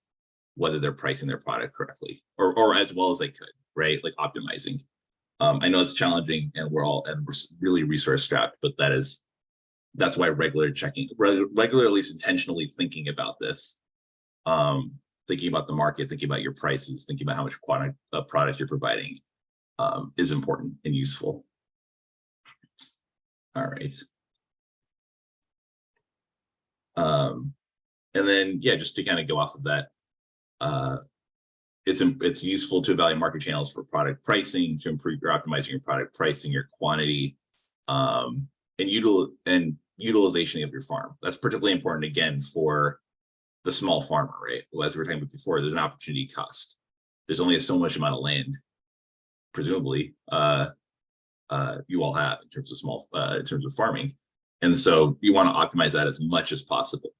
whether they're pricing their product correctly or as well as they could, right? Like optimizing. I know it's challenging, and we're really resource strapped, but that's why regularly at least intentionally thinking about this, thinking about the market, thinking about your prices, thinking about how much quantity of product you're providing is important and useful. All right. And then, just to kind of go off of that, it's useful to evaluate market channels for product pricing, to improve optimizing your product pricing, your quantity, and utilization of your farm. That's particularly important, again, for the small farmer, right? Well, as we were talking about before, there's an opportunity cost. There's only so much amount of land, presumably, you all have in terms of farming, and so you want to optimize that as much as possible.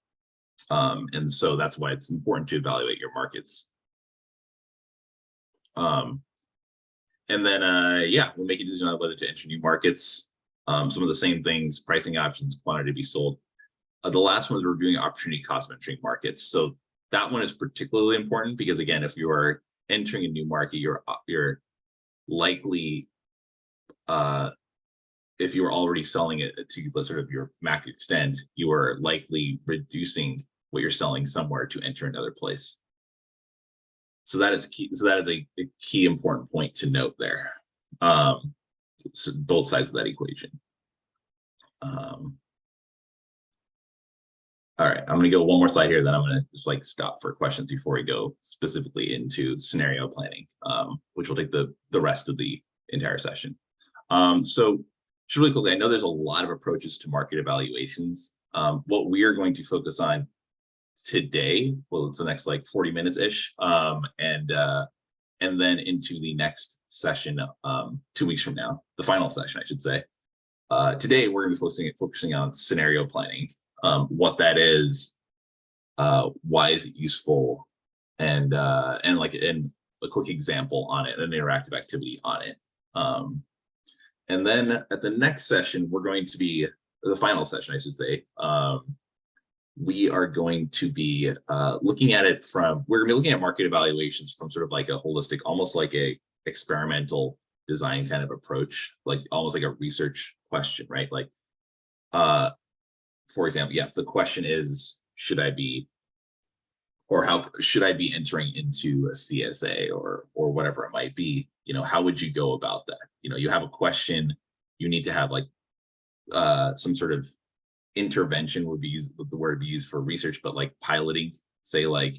And so that's why it's important to evaluate your markets. And then, we'll make a decision on whether to enter new markets. Some of the same things: pricing options, quantity to be sold. The last one is reviewing opportunity cost mentoring markets. So that one is particularly important because, again, if you are entering a new market, you're likely, if you were already selling it to the sort of your max extent, you are likely reducing what you're selling somewhere to enter another place. So that is key. So that is a key important point to note there. So both sides of that equation. All right, I'm going to go one more slide here, then I'm going to just like stop for questions before we go specifically into scenario planning, which will take the rest of the entire session. So just really quickly, I know there's a lot of approaches to market evaluations. What we are going to focus on today, well, it's the next like 40 minutes ish, and then into the next session 2 weeks from now, the final session, I should say. Today, we're going to be focusing on scenario planning. What that is, why is it useful, and a quick example on it, an interactive activity on it. And then at the next session, we're going to be the final session, I should say. We are going to be looking at it from, we're going to be looking at market evaluations from sort of like a holistic, almost like a experimental design kind of approach, like almost like a research question, right? Like, for example, yeah, the question is, should I be, or how should I be entering into a CSA or whatever it might be? You know, how would you go about that? You know, you have a question, you need to have like some sort of intervention would be used, the word be used for research, but like piloting, say like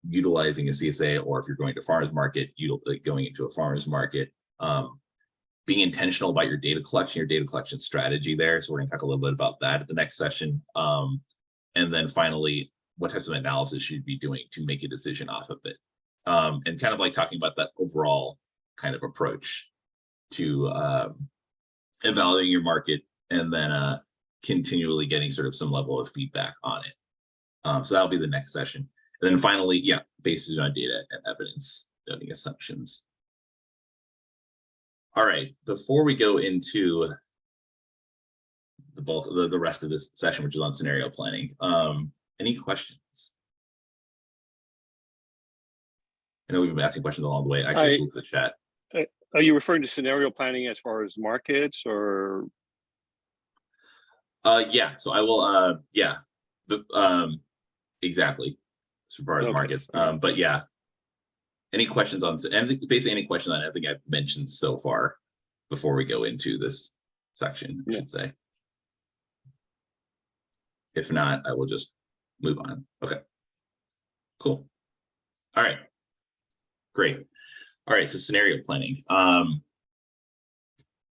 utilizing a CSA, or if you're going to farmers market, going into a farmers market, being intentional about your data collection strategy there. So we're going to talk a little bit about that at the next session. And then finally, what types of analysis should you be doing to make a decision off of it? And kind of like talking about that overall kind of approach to evaluating your market, and then continually getting sort of some level of feedback on it. So that'll be the next session. And then finally, yeah, basis on data and evidence, noting assumptions. All right, before we go into the rest of this session, which is on scenario planning, any questions? I know we've been asking questions along the way. Actually, just look at the chat.
Are you referring to scenario planning as far as markets, or?
Yeah, so I will, yeah, exactly, as far as markets. But yeah, any questions on, and basically any question on anything I've mentioned so far before we go into this section, I should say. If not, I will just move on. Okay, cool. All right, great. All right, so scenario planning.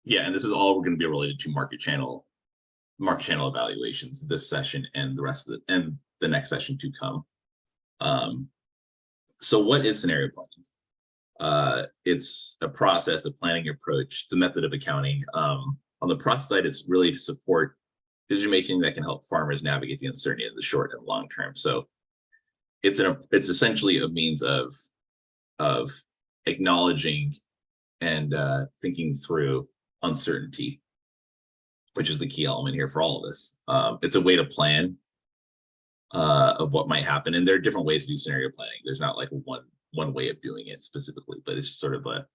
Yeah, and this is all we're going to be related to market channel evaluations this session and the rest of it, and the next session to come. So what is scenario planning? It's a process, a planning approach. It's a method of accounting. On the process side, it's really to support decision making that can help farmers navigate the uncertainty in the short and long term. So it's essentially a means of acknowledging and thinking through uncertainty, which is the key element here for all of this. It's a way to plan of what might happen, and there are different ways to do scenario planning. There's not like one way of doing it specifically, but it's just sort of a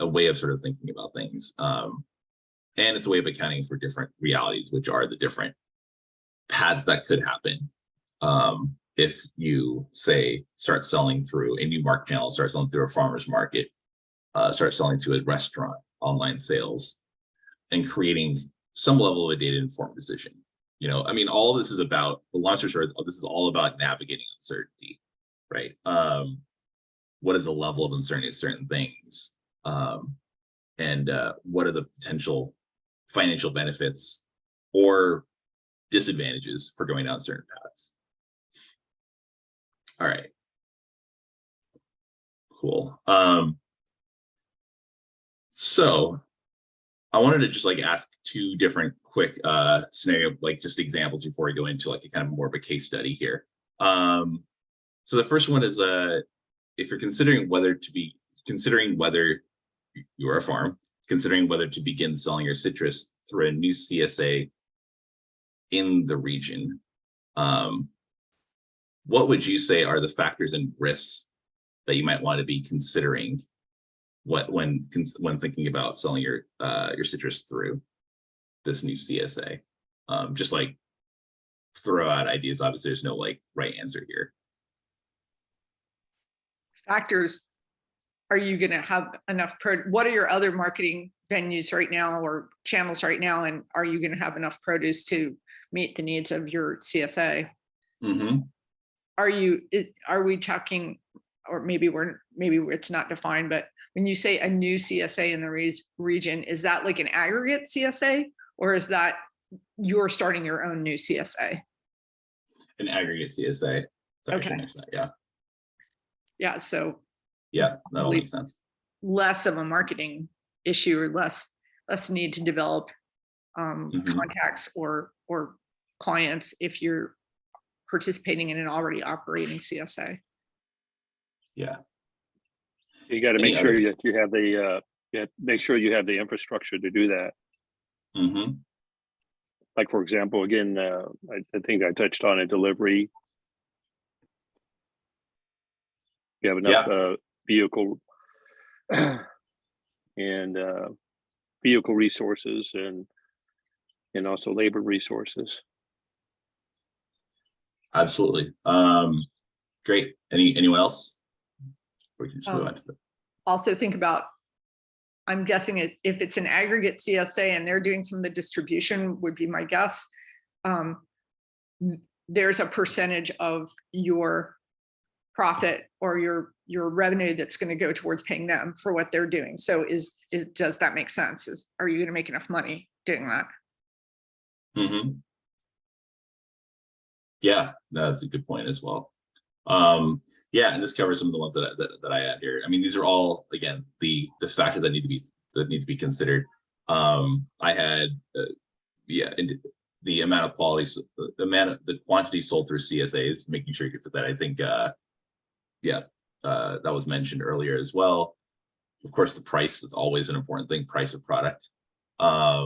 way of sort of thinking about things, and it's a way of accounting for different realities, which are the different paths that could happen if you say start selling through a new market channel, start selling through a farmer's market, start selling to a restaurant, online sales, and creating some level of a data informed decision. You know, I mean, all of this is about, the long story short, this is all about navigating uncertainty, right? What is the level of uncertainty of certain things? And what are the potential financial benefits or disadvantages for going down certain paths? All right. Cool. So I wanted to just like ask two different quick scenario, like just examples before we go into like a kind of more of a case study here. So the first one is if you're considering whether you're a farm, considering whether to begin selling your citrus through a new CSA in the region, what would you say are the factors and risks that you might want to be considering when thinking about selling your citrus through this new CSA. Just like throw out ideas. Obviously, there's no like right answer here.
Factors, are you going to have enough? What are your other marketing venues right now or channels right now? And are you going to have enough produce to meet the needs of your CSA?
Mm-hmm.
Are we talking, or maybe it's not defined, but when you say a new CSA in the region, is that like an aggregate CSA, or is that you're starting your own new CSA?
An aggregate CSA. Sorry,
Okay.
Yeah.
Yeah. So
yeah, that all makes sense.
Less of a marketing issue, or less need to develop contacts or clients if you're participating in an already operating CSA.
Yeah.
You got to make sure that you have the infrastructure to do that.
Mm-hmm.
Like, for example, again, I think I touched on a delivery. You have enough vehicle and vehicle resources and also labor resources.
Absolutely. Great. Anyone else? We can just move on to that.
Also think about, I'm guessing if it's an aggregate CSA and they're doing some of the distribution, would be my guess. There's a percentage of your profit or your revenue that's going to go towards paying them for what they're doing. So does that make sense? Are you going to make enough money doing that?
Mm-hmm. Yeah, that's a good point as well. Yeah, and this covers some of the ones that I add here. I mean, these are all, again, the factors that need to be considered. I had the amount of quality, the quantity sold through CSAs, making sure you could fit that. I think that was mentioned earlier as well. Of course, the price, that's always an important thing, price of product. I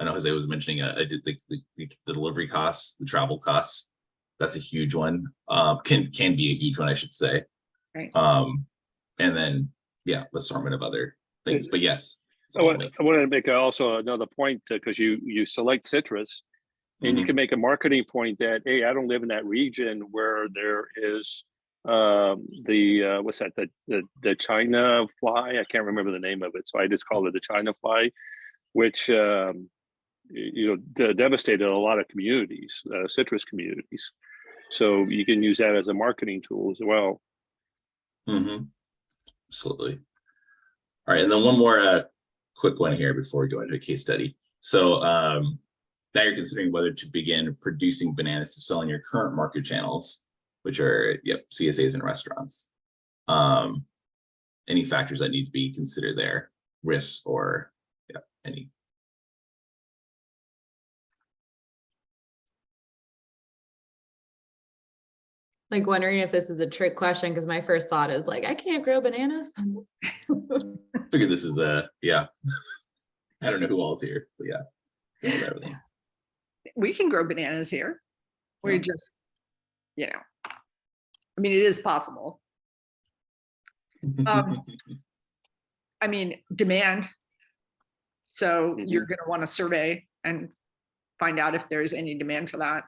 know Jose was mentioning the delivery costs, the travel costs. That's a huge one. Can be a huge one, I should say.
Right.
And then assortment of other things. But yes,
I wanted to make also another point, because you select citrus, and you can make a marketing point that, hey, I don't live in that region where there is what's that, the China fly. I can't remember the name of it, so I just call it the China fly, which devastated a lot of communities, citrus communities. So you can use that as a marketing tool as well.
Mm-hmm. Absolutely. All right, and then one more quick one here before we go into a case study. So now you're considering whether to begin producing bananas to sell in your current market channels, which are CSAs and restaurants. Any factors that need to be considered there, risks or any.
Like wondering if this is a trick question, because my first thought is like, I can't grow bananas.
I figured this is I don't know who all's here, but everything.
We can grow bananas here. We just, I mean, it is possible. I mean, demand. So you're going to want to survey and find out if there's any demand for that.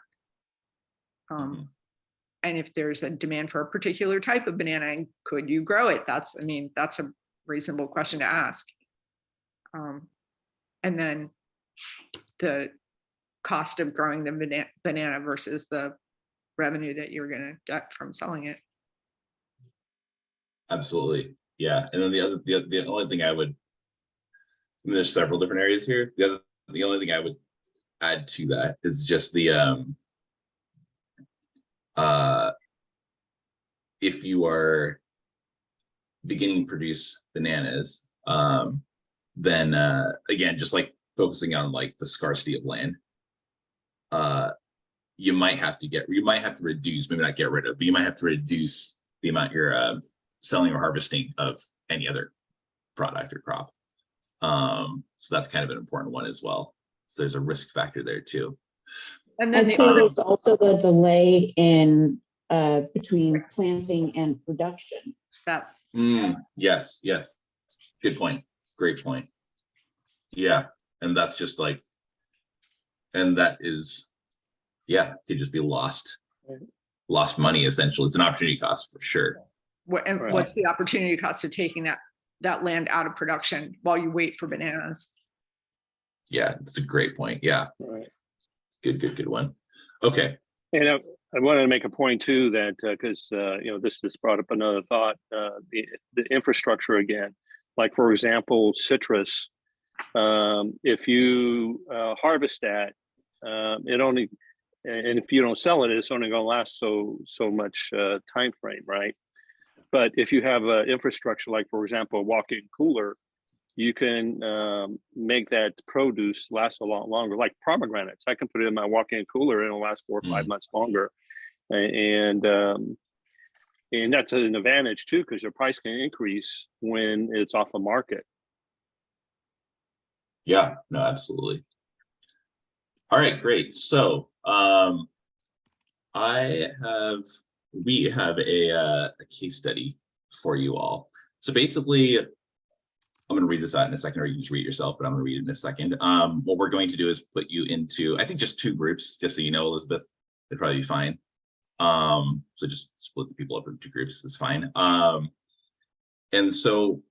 And if there's a demand for a particular type of banana, and could you grow it? That's a reasonable question to ask. And then the cost of growing the banana versus the revenue that you're going to get from selling it.
Absolutely. Yeah. And then the only thing I would, there's several different areas here. The only thing I would add to that is just the if you are beginning to produce bananas, then again, just like focusing on like the scarcity of land, you might have to reduce, maybe not get rid of, but you might have to reduce the amount you're selling or harvesting of any other product or crop. So that's kind of an important one as well. So there's a risk factor there too.
And then there's also the delay in between planting and production.
That's
Yes, yes. Good point. Great point. Yeah. And that's just like, and that is, yeah, could just be lost money essentially. It's an opportunity cost for sure.
and
Right.
what's the opportunity cost of taking that land out of production while you wait for bananas?
Yeah, it's a great point. Yeah.
Right.
Good one. Okay.
And I wanted to make a point too that because you know, this brought up another thought, the infrastructure again. Like for example, citrus. If you harvest that, it only, and if you don't sell it, it's only going to last so much time frame, right? But if you have infrastructure, like for example, a walk-in cooler, you can make that produce last a lot longer. Like pomegranates, I can put it in my walk-in cooler and it'll last 4 or 5 months longer. And that's an advantage too, because your price can increase when it's off the market.
Yeah, no, absolutely. All right, great. So we have a case study for you all. So basically, I'm going to read this out in a second, or you can just read it yourself, but I'm going to read it in a second. What we're going to do is put you into, I think, just 2 groups, just so you know, Elizabeth, it'd probably be fine. So just split the people up into 2 groups, it's fine. And so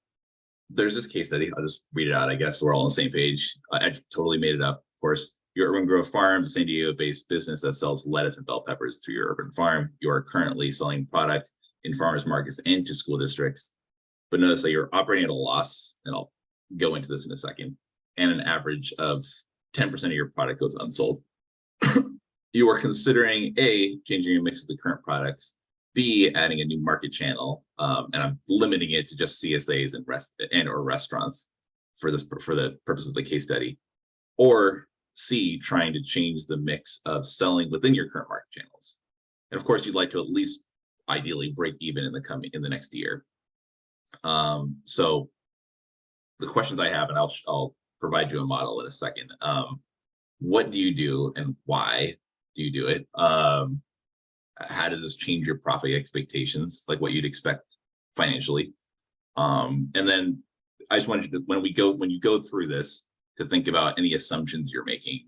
there's this case study. I'll just read it out, I guess, so we're all on the same page. I totally made it up, of course. Your Urban Grove Farms, a San Diego-based business that sells lettuce and bell peppers through your urban farm. You are currently selling product in farmers markets and to school districts. But notice that you're operating at a loss, and I'll go into this in a second, and an average of 10% of your product goes unsold. You are considering A, changing your mix of the current products, B, adding a new market channel, and I'm limiting it to just CSAs and or restaurants for the purpose of the case study, or C, trying to change the mix of selling within your current market channels. And of course, you'd like to at least ideally break even in the next year. So the questions I have, and I'll provide you a model in a second. What do you do and why do you do it? How does this change your profit expectations, like what you'd expect financially? And then I just wanted you to, when you go through this, to think about any assumptions you're making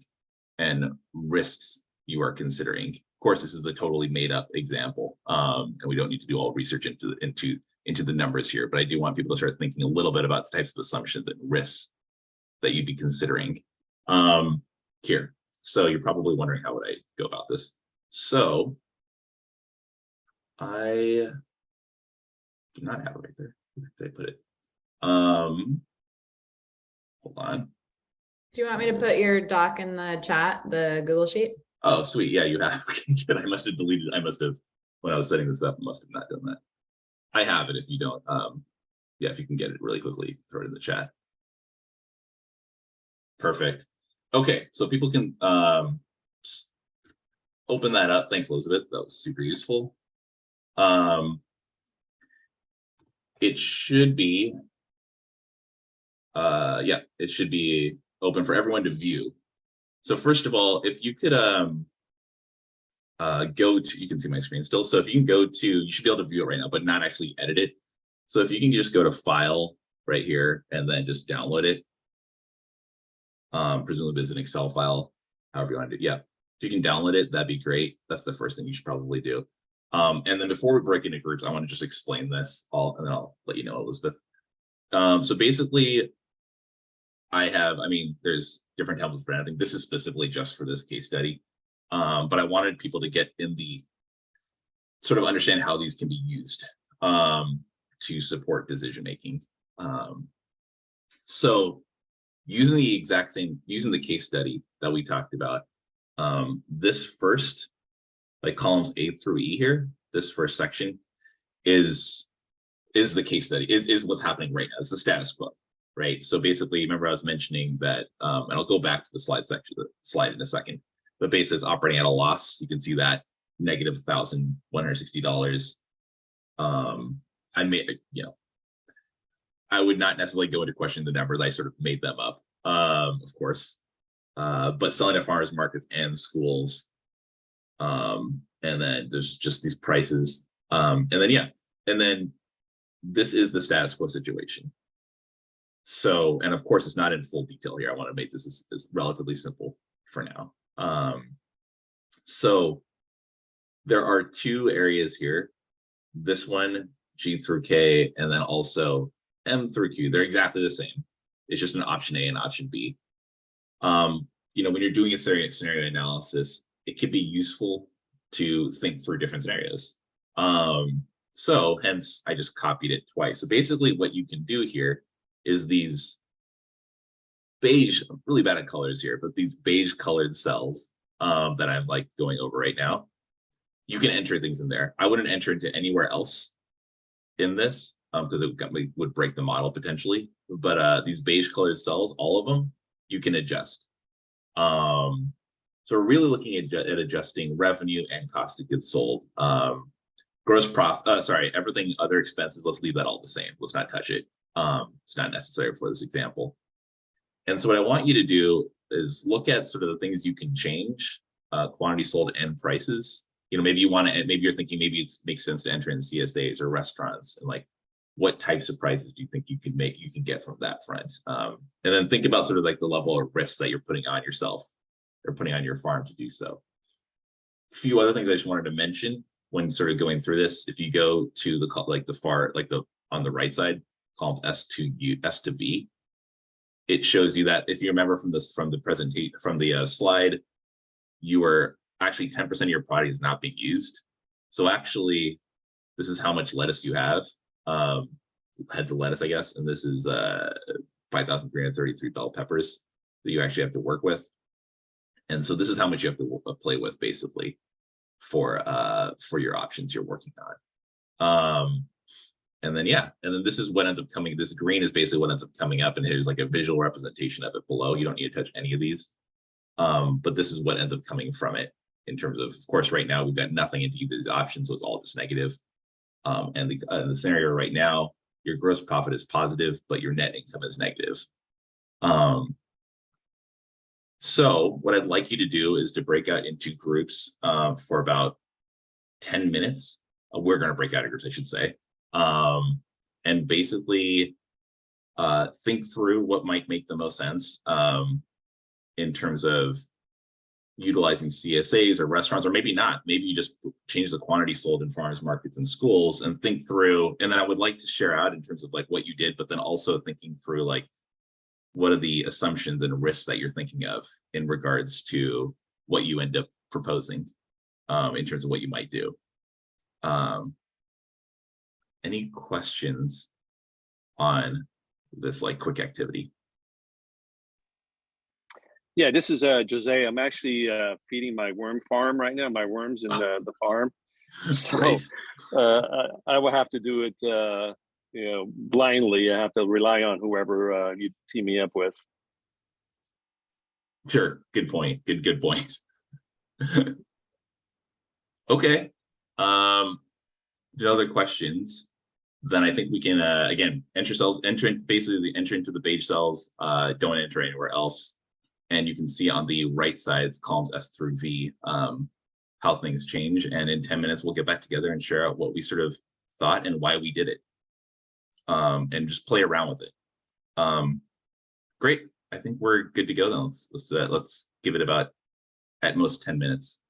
and risks you are considering. Of course, this is a totally made up example, and we don't need to do all research into the numbers here, but I do want people to start thinking a little bit about the types of assumptions and risks that you'd be considering here. So you're probably wondering, how would I go about this? So I do not have it right there. Where did I put it? Hold on.
Do you want me to put your doc in the chat, the Google Sheet?
Oh, sweet. Yeah, you have. Okay, good. I must have deleted. I must have, when I was setting this up, I must have not done that. I have it. If you don't, yeah, if you can get it really quickly, throw it in the chat. Perfect. Okay, so people can open that up. Thanks, Elizabeth. That was super useful. It should be, yeah, it should be open for everyone to view. So first of all, if you could go to, you can see my screen still. So if you can go to, you should be able to view it right now, but not actually edit it. So if you can just go to File right here and then just download it. Presumably it's an Excel file, however you want to do. Yeah, if you can download it, that'd be great. That's the first thing you should probably do. And then before we break into groups, I want to just explain this all, and then I'll let you know, Elizabeth. So basically, there's different templates for anything. This is specifically just for this case study. But I wanted people to get in the sort of understand how these can be used to support decision making. So using the case study that we talked about, this first, like columns A through E here, this first section is the case study, is what's happening right now. It's the status quo, right? So basically, remember I was mentioning that, and I'll go back to the slide in a second, but basically it's operating at a loss. You can see that negative $1,160. I made, I would not necessarily go into questioning the numbers. I sort of made them up, of course, but selling at farmers markets and schools. And then there's just these prices. And then this is the status quo situation. So, and of course, it's not in full detail here. I want to make this as relatively simple for now. So there are two areas here. This one, G through K, and then also M through Q. They're exactly the same. It's just an option A and option B. You know, when you're doing a scenario analysis, it could be useful to think through different scenarios. So hence I just copied it twice. So basically what you can do here is these beige, I'm really bad at colors here, but these beige colored cells that I'm like going over right now, you can enter things in there. I wouldn't enter into anywhere else in this because it would break the model potentially. But these beige colored cells, all of them, you can adjust. So we're really looking at adjusting revenue and cost of goods sold. Gross profit, sorry, everything other expenses, let's leave that all the same. Let's not touch it. It's not necessary for this example. And so what I want you to do is look at sort of the things you can change, quantity sold and prices. You know, maybe you want to, maybe you're thinking maybe it makes sense to enter in CSAs or restaurants, and like what types of prices do you think you can get from that front? And then think about sort of like the level of risk that you're putting on yourself or putting on your farm to do so. A few other things I just wanted to mention when sort of going through this. If you go to the on the right side, column S to V, it shows you that if you remember from the presentation, from the slide, you were actually 10% of your product is not being used. So actually, this is how much lettuce you have, heads of lettuce, I guess. And this is 5,333 bell peppers that you actually have to work with. And so this is how much you have to play with basically for your options you're working on. And then, yeah, and then this is what ends up coming. This green is basically what ends up coming up, and here's like a visual representation of it below. You don't need to touch any of these. But this is what ends up coming from it in terms of course, right now we've got nothing into either of these options, so it's all just negative. And the scenario right now, your gross profit is positive, but your net income is negative. So what I'd like you to do is to break out into groups for about 10 minutes. We're going to break out in groups, I should say. And basically think through what might make the most sense in terms of utilizing CSAs or restaurants, or maybe not. Maybe you just change the quantity sold in farmers markets and schools and think through. And then I would like to share out in terms of like what you did, but then also thinking through like what are the assumptions and risks that you're thinking of in regards to what you end up proposing in terms of what you might do. Any questions on this like quick activity?
Yeah, this is Jose. I'm actually feeding my worm farm right now, my worms in the farm. So I will have to do it you know, blindly. I have to rely on whoever you team me up with.
Sure, good point. Good point. Okay. Other questions? Then I think we can again enter into the beige cells. Don't enter anywhere else. And you can see on the right side, columns S through V, how things change. And in 10 minutes, we'll get back together and share out what we sort of thought and why we did it. And just play around with it. Great. I think we're good to go then. Let's give it about at most 10 minutes.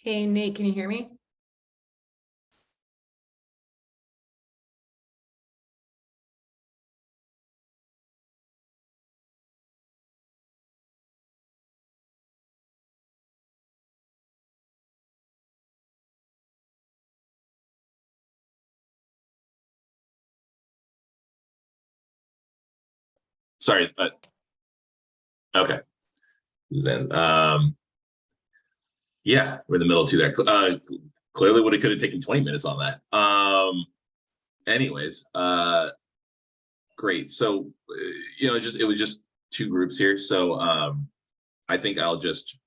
Hey, Nate, can you hear me?
sorry, but okay. Then, yeah, we're in the middle of two there. Clearly would have could have taken 20 minutes on that. Anyways, great. So, you know, it was just two groups here. So, I think I'll just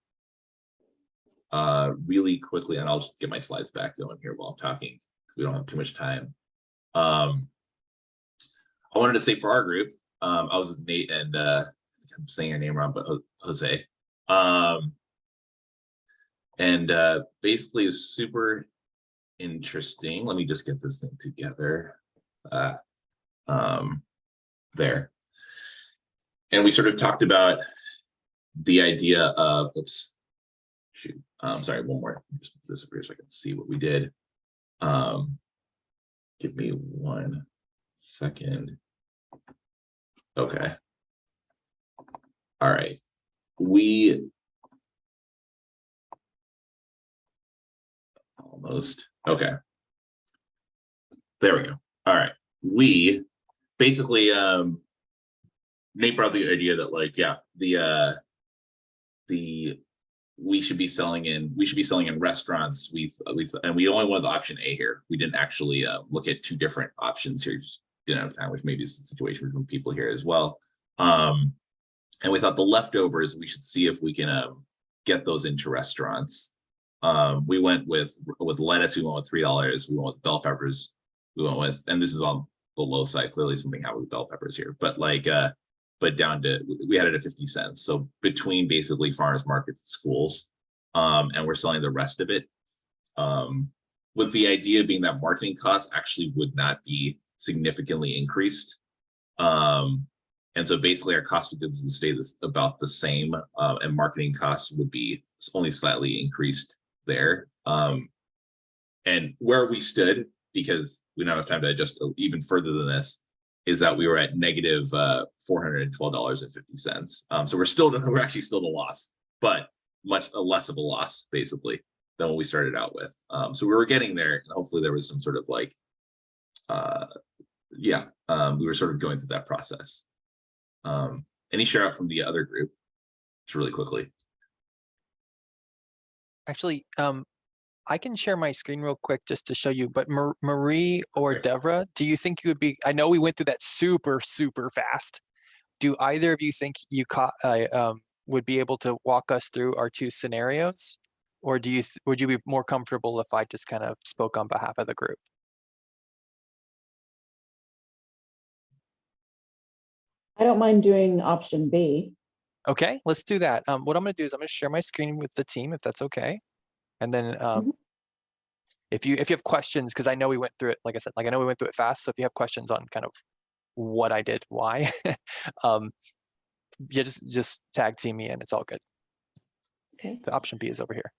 really quickly, and I'll just get my slides back going here while I'm talking because we don't have too much time. I wanted to say for our group, I was with Nate and I'm saying your name wrong, but Jose. And basically it was super interesting. Let me just get this thing together. There. And we sort of talked about the idea of, oops, shoot, sorry, one more, just disappear so I can see what we did. Give me 1 second. Okay. All right. Almost. Okay. There we go. All right. We basically, Nate brought the idea that like, yeah, we should be selling in restaurants. And we only wanted the option A here. We didn't actually look at two different options here. Just didn't have time, which maybe is the situation with people here as well. And we thought the leftovers, we should see if we can get those into restaurants. We went with lettuce, we went with $3. We went with bell peppers. We went with, and this is on the low side, clearly something happened with bell peppers here, but like, but down to, we had it at 50 cents. So between basically farmers markets and schools, and we're selling the rest of it. With the idea being that marketing costs actually would not be significantly increased. And so basically our cost of goods would stay about the same, and marketing costs would be only slightly increased there. And where we stood, because we don't have time to adjust even further than this, is that we were at negative $412.50. So we're actually still at a loss, but much less of a loss basically than what we started out with. So we were getting there, and hopefully there was some sort of like, we were sort of going through that process. Any share out from the other group, just really quickly?
Actually, I can share my screen real quick just to show you, but Marie or Devra, do you think you would be, I know we went through that super fast. Do either of you think you would be able to walk us through our two scenarios? Or would you be more comfortable if I just kind of spoke on behalf of the group?
I don't mind doing option B.
Okay, let's do that. What I'm going to do is I'm going to share my screen with the team, if that's okay. And then if you have questions, because I know we went through it, like I said, like I know we went through it fast. So if you have questions on kind of what I did, why, yeah, just tag team me in. It's all good.
Okay.
The option B is over here.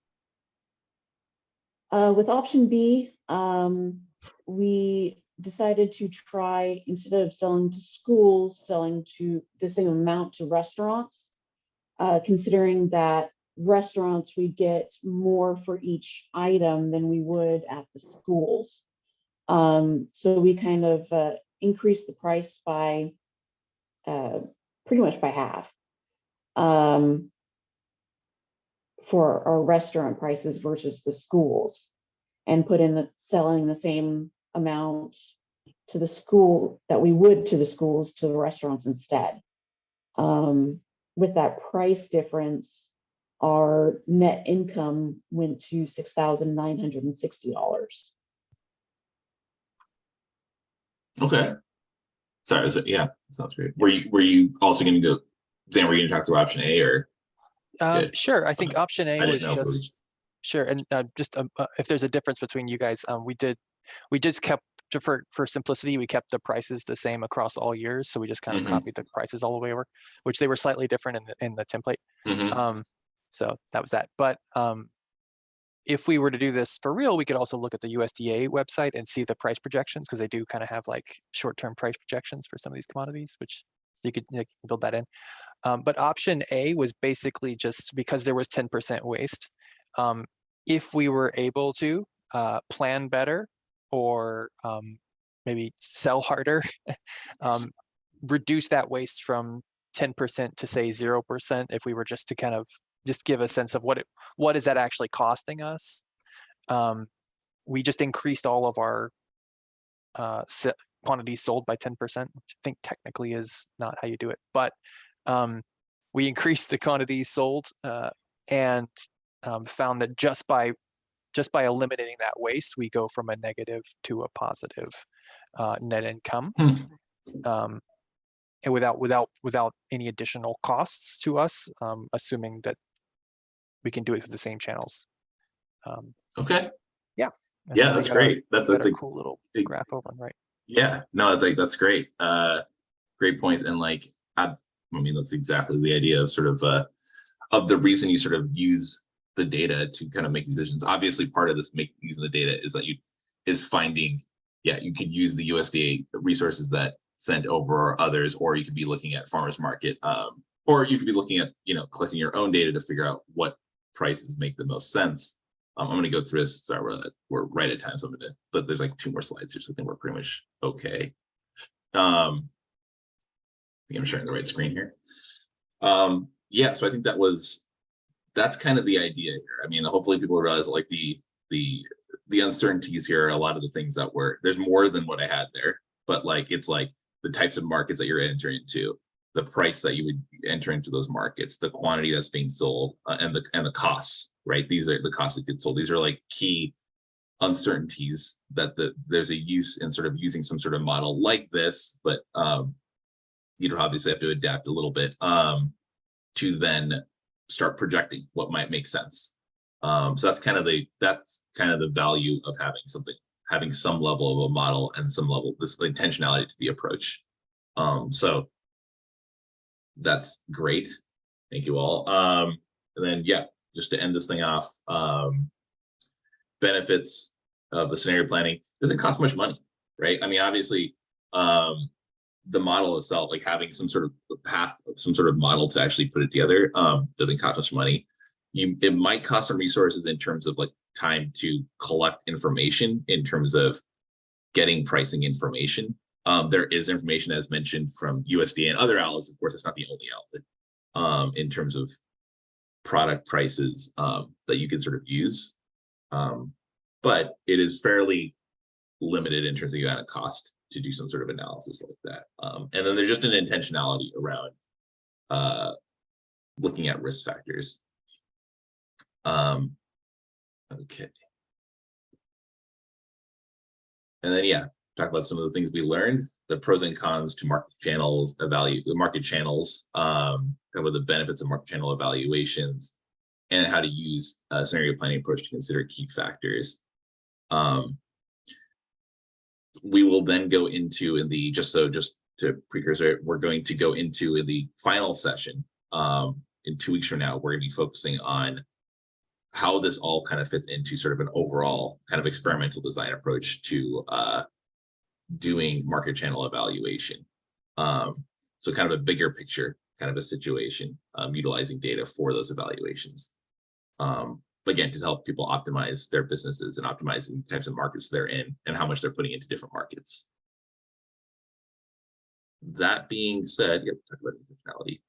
With option B, we decided to try, instead of selling to schools, selling to the same amount to restaurants, considering that restaurants, we get more for each item than we would at the schools. So we kind of increased the price by pretty much by half for our restaurant prices versus the schools, and put in the selling the same amount to the school that we would to the schools to the restaurants instead. With that price difference, our net income went to $6,960.
Okay. Sorry, yeah, that sounds great. Were you also going to go, Zan, were you going to talk through option A or?
Sure, I think option A was just, sure. And just if there's a difference between you guys, we just kept, for simplicity, we kept the prices the same across all years. So we just kind of copied the prices all the way over, which they were slightly different in the template. So that was that. But if we were to do this for real, we could also look at the USDA website and see the price projections, because they do kind of have like short-term price projections for some of these commodities, which you could build that in. But option A was basically just because there was 10% waste. If we were able to plan better, or maybe sell harder, reduce that waste from 10% to say 0%, if we were just to kind of just give a sense of what is that actually costing us. We just increased all of our quantities sold by 10%, which I think technically is not how you do it, but we increased the quantities sold and found that just by eliminating that waste, we go from a negative to a positive net income, and without any additional costs to us, assuming that we can do it through the same channels.
Okay.
Yeah.
Yeah, that's great. That's
a
a
cool little graph over on the right.
Yeah, no, it's like that's great. Great points. And like I mean, that's exactly the idea of sort of the reason you sort of use the data to kind of make decisions. Obviously, part of this using the data is that is finding, you could use the USDA resources that sent over or others, or you could be looking at farmers market, or you could be looking at, collecting your own data to figure out what prices make the most sense. I'm going to go through this. Sorry, we're right at time, so but there's like 2 more slides here, so I think we're pretty much okay. I think I'm sharing the right screen here. Yeah, so I think that's kind of the idea here. I mean, hopefully people realize that, like the uncertainties here are a lot of the things that there's more than what I had there, but like it's like the types of markets that you're entering into, the price that you would enter into those markets, the quantity that's being sold, and the costs, right? These are the costs of goods sold. These are like key uncertainties that there's a use in sort of using some sort of model like this, but you'd obviously have to adapt a little bit to then start projecting what might make sense. So that's kind of the value of having some level of a model and some level of this intentionality to the approach. So that's great. Thank you all. And then, just to end this thing off, benefits of the scenario planning doesn't cost much money, right? I mean, obviously, the model itself, like having some sort of path, some sort of model to actually put it together, doesn't cost much money. It might cost some resources in terms of like time to collect information, in terms of getting pricing information. There is information, as mentioned, from USDA and other outlets. Of course, it's not the only outlet in terms of product prices that you can sort of use. But it is fairly limited in terms of the amount of cost to do some sort of analysis like that. And then there's just an intentionality around looking at risk factors. Okay. And then, talk about some of the things we learned, the pros and cons to market channels, the market channels, cover the benefits of market channel evaluations, and how to use a scenario planning approach to consider key factors. We will then go into just to precursor, we're going to go into in the final session in 2 weeks from now. We're going to be focusing on how this all kind of fits into sort of an overall kind of experimental design approach to doing market channel evaluation. So kind of a bigger picture, kind of a situation, utilizing data for those evaluations. Again, to help people optimize their businesses and optimizing the types of markets they're in and how much they're putting into different markets. That being said, talk about intentionality.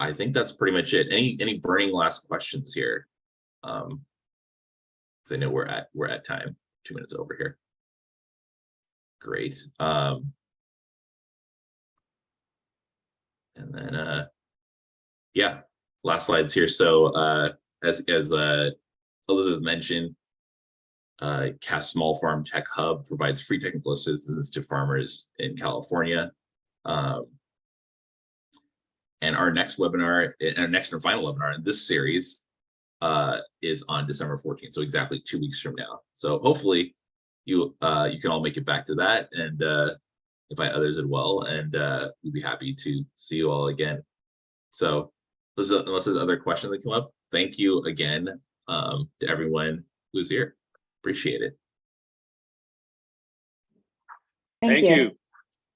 I think that's pretty much it. Any burning last questions here? Because I know we're at time, 2 minutes over here. Great. And then last slides here. So as Elizabeth mentioned, CAS Small Farm Tech Hub provides free technical assistance to farmers in California. And our next webinar, our next and final webinar in this series is on December 14th. So exactly 2 weeks from now. So hopefully you can all make it back to that, and invite others as well. And we'd be happy to see you all again. So unless there's other questions that come up, thank you again to everyone who's here. Appreciate it.
Thank
Thank
you.
you.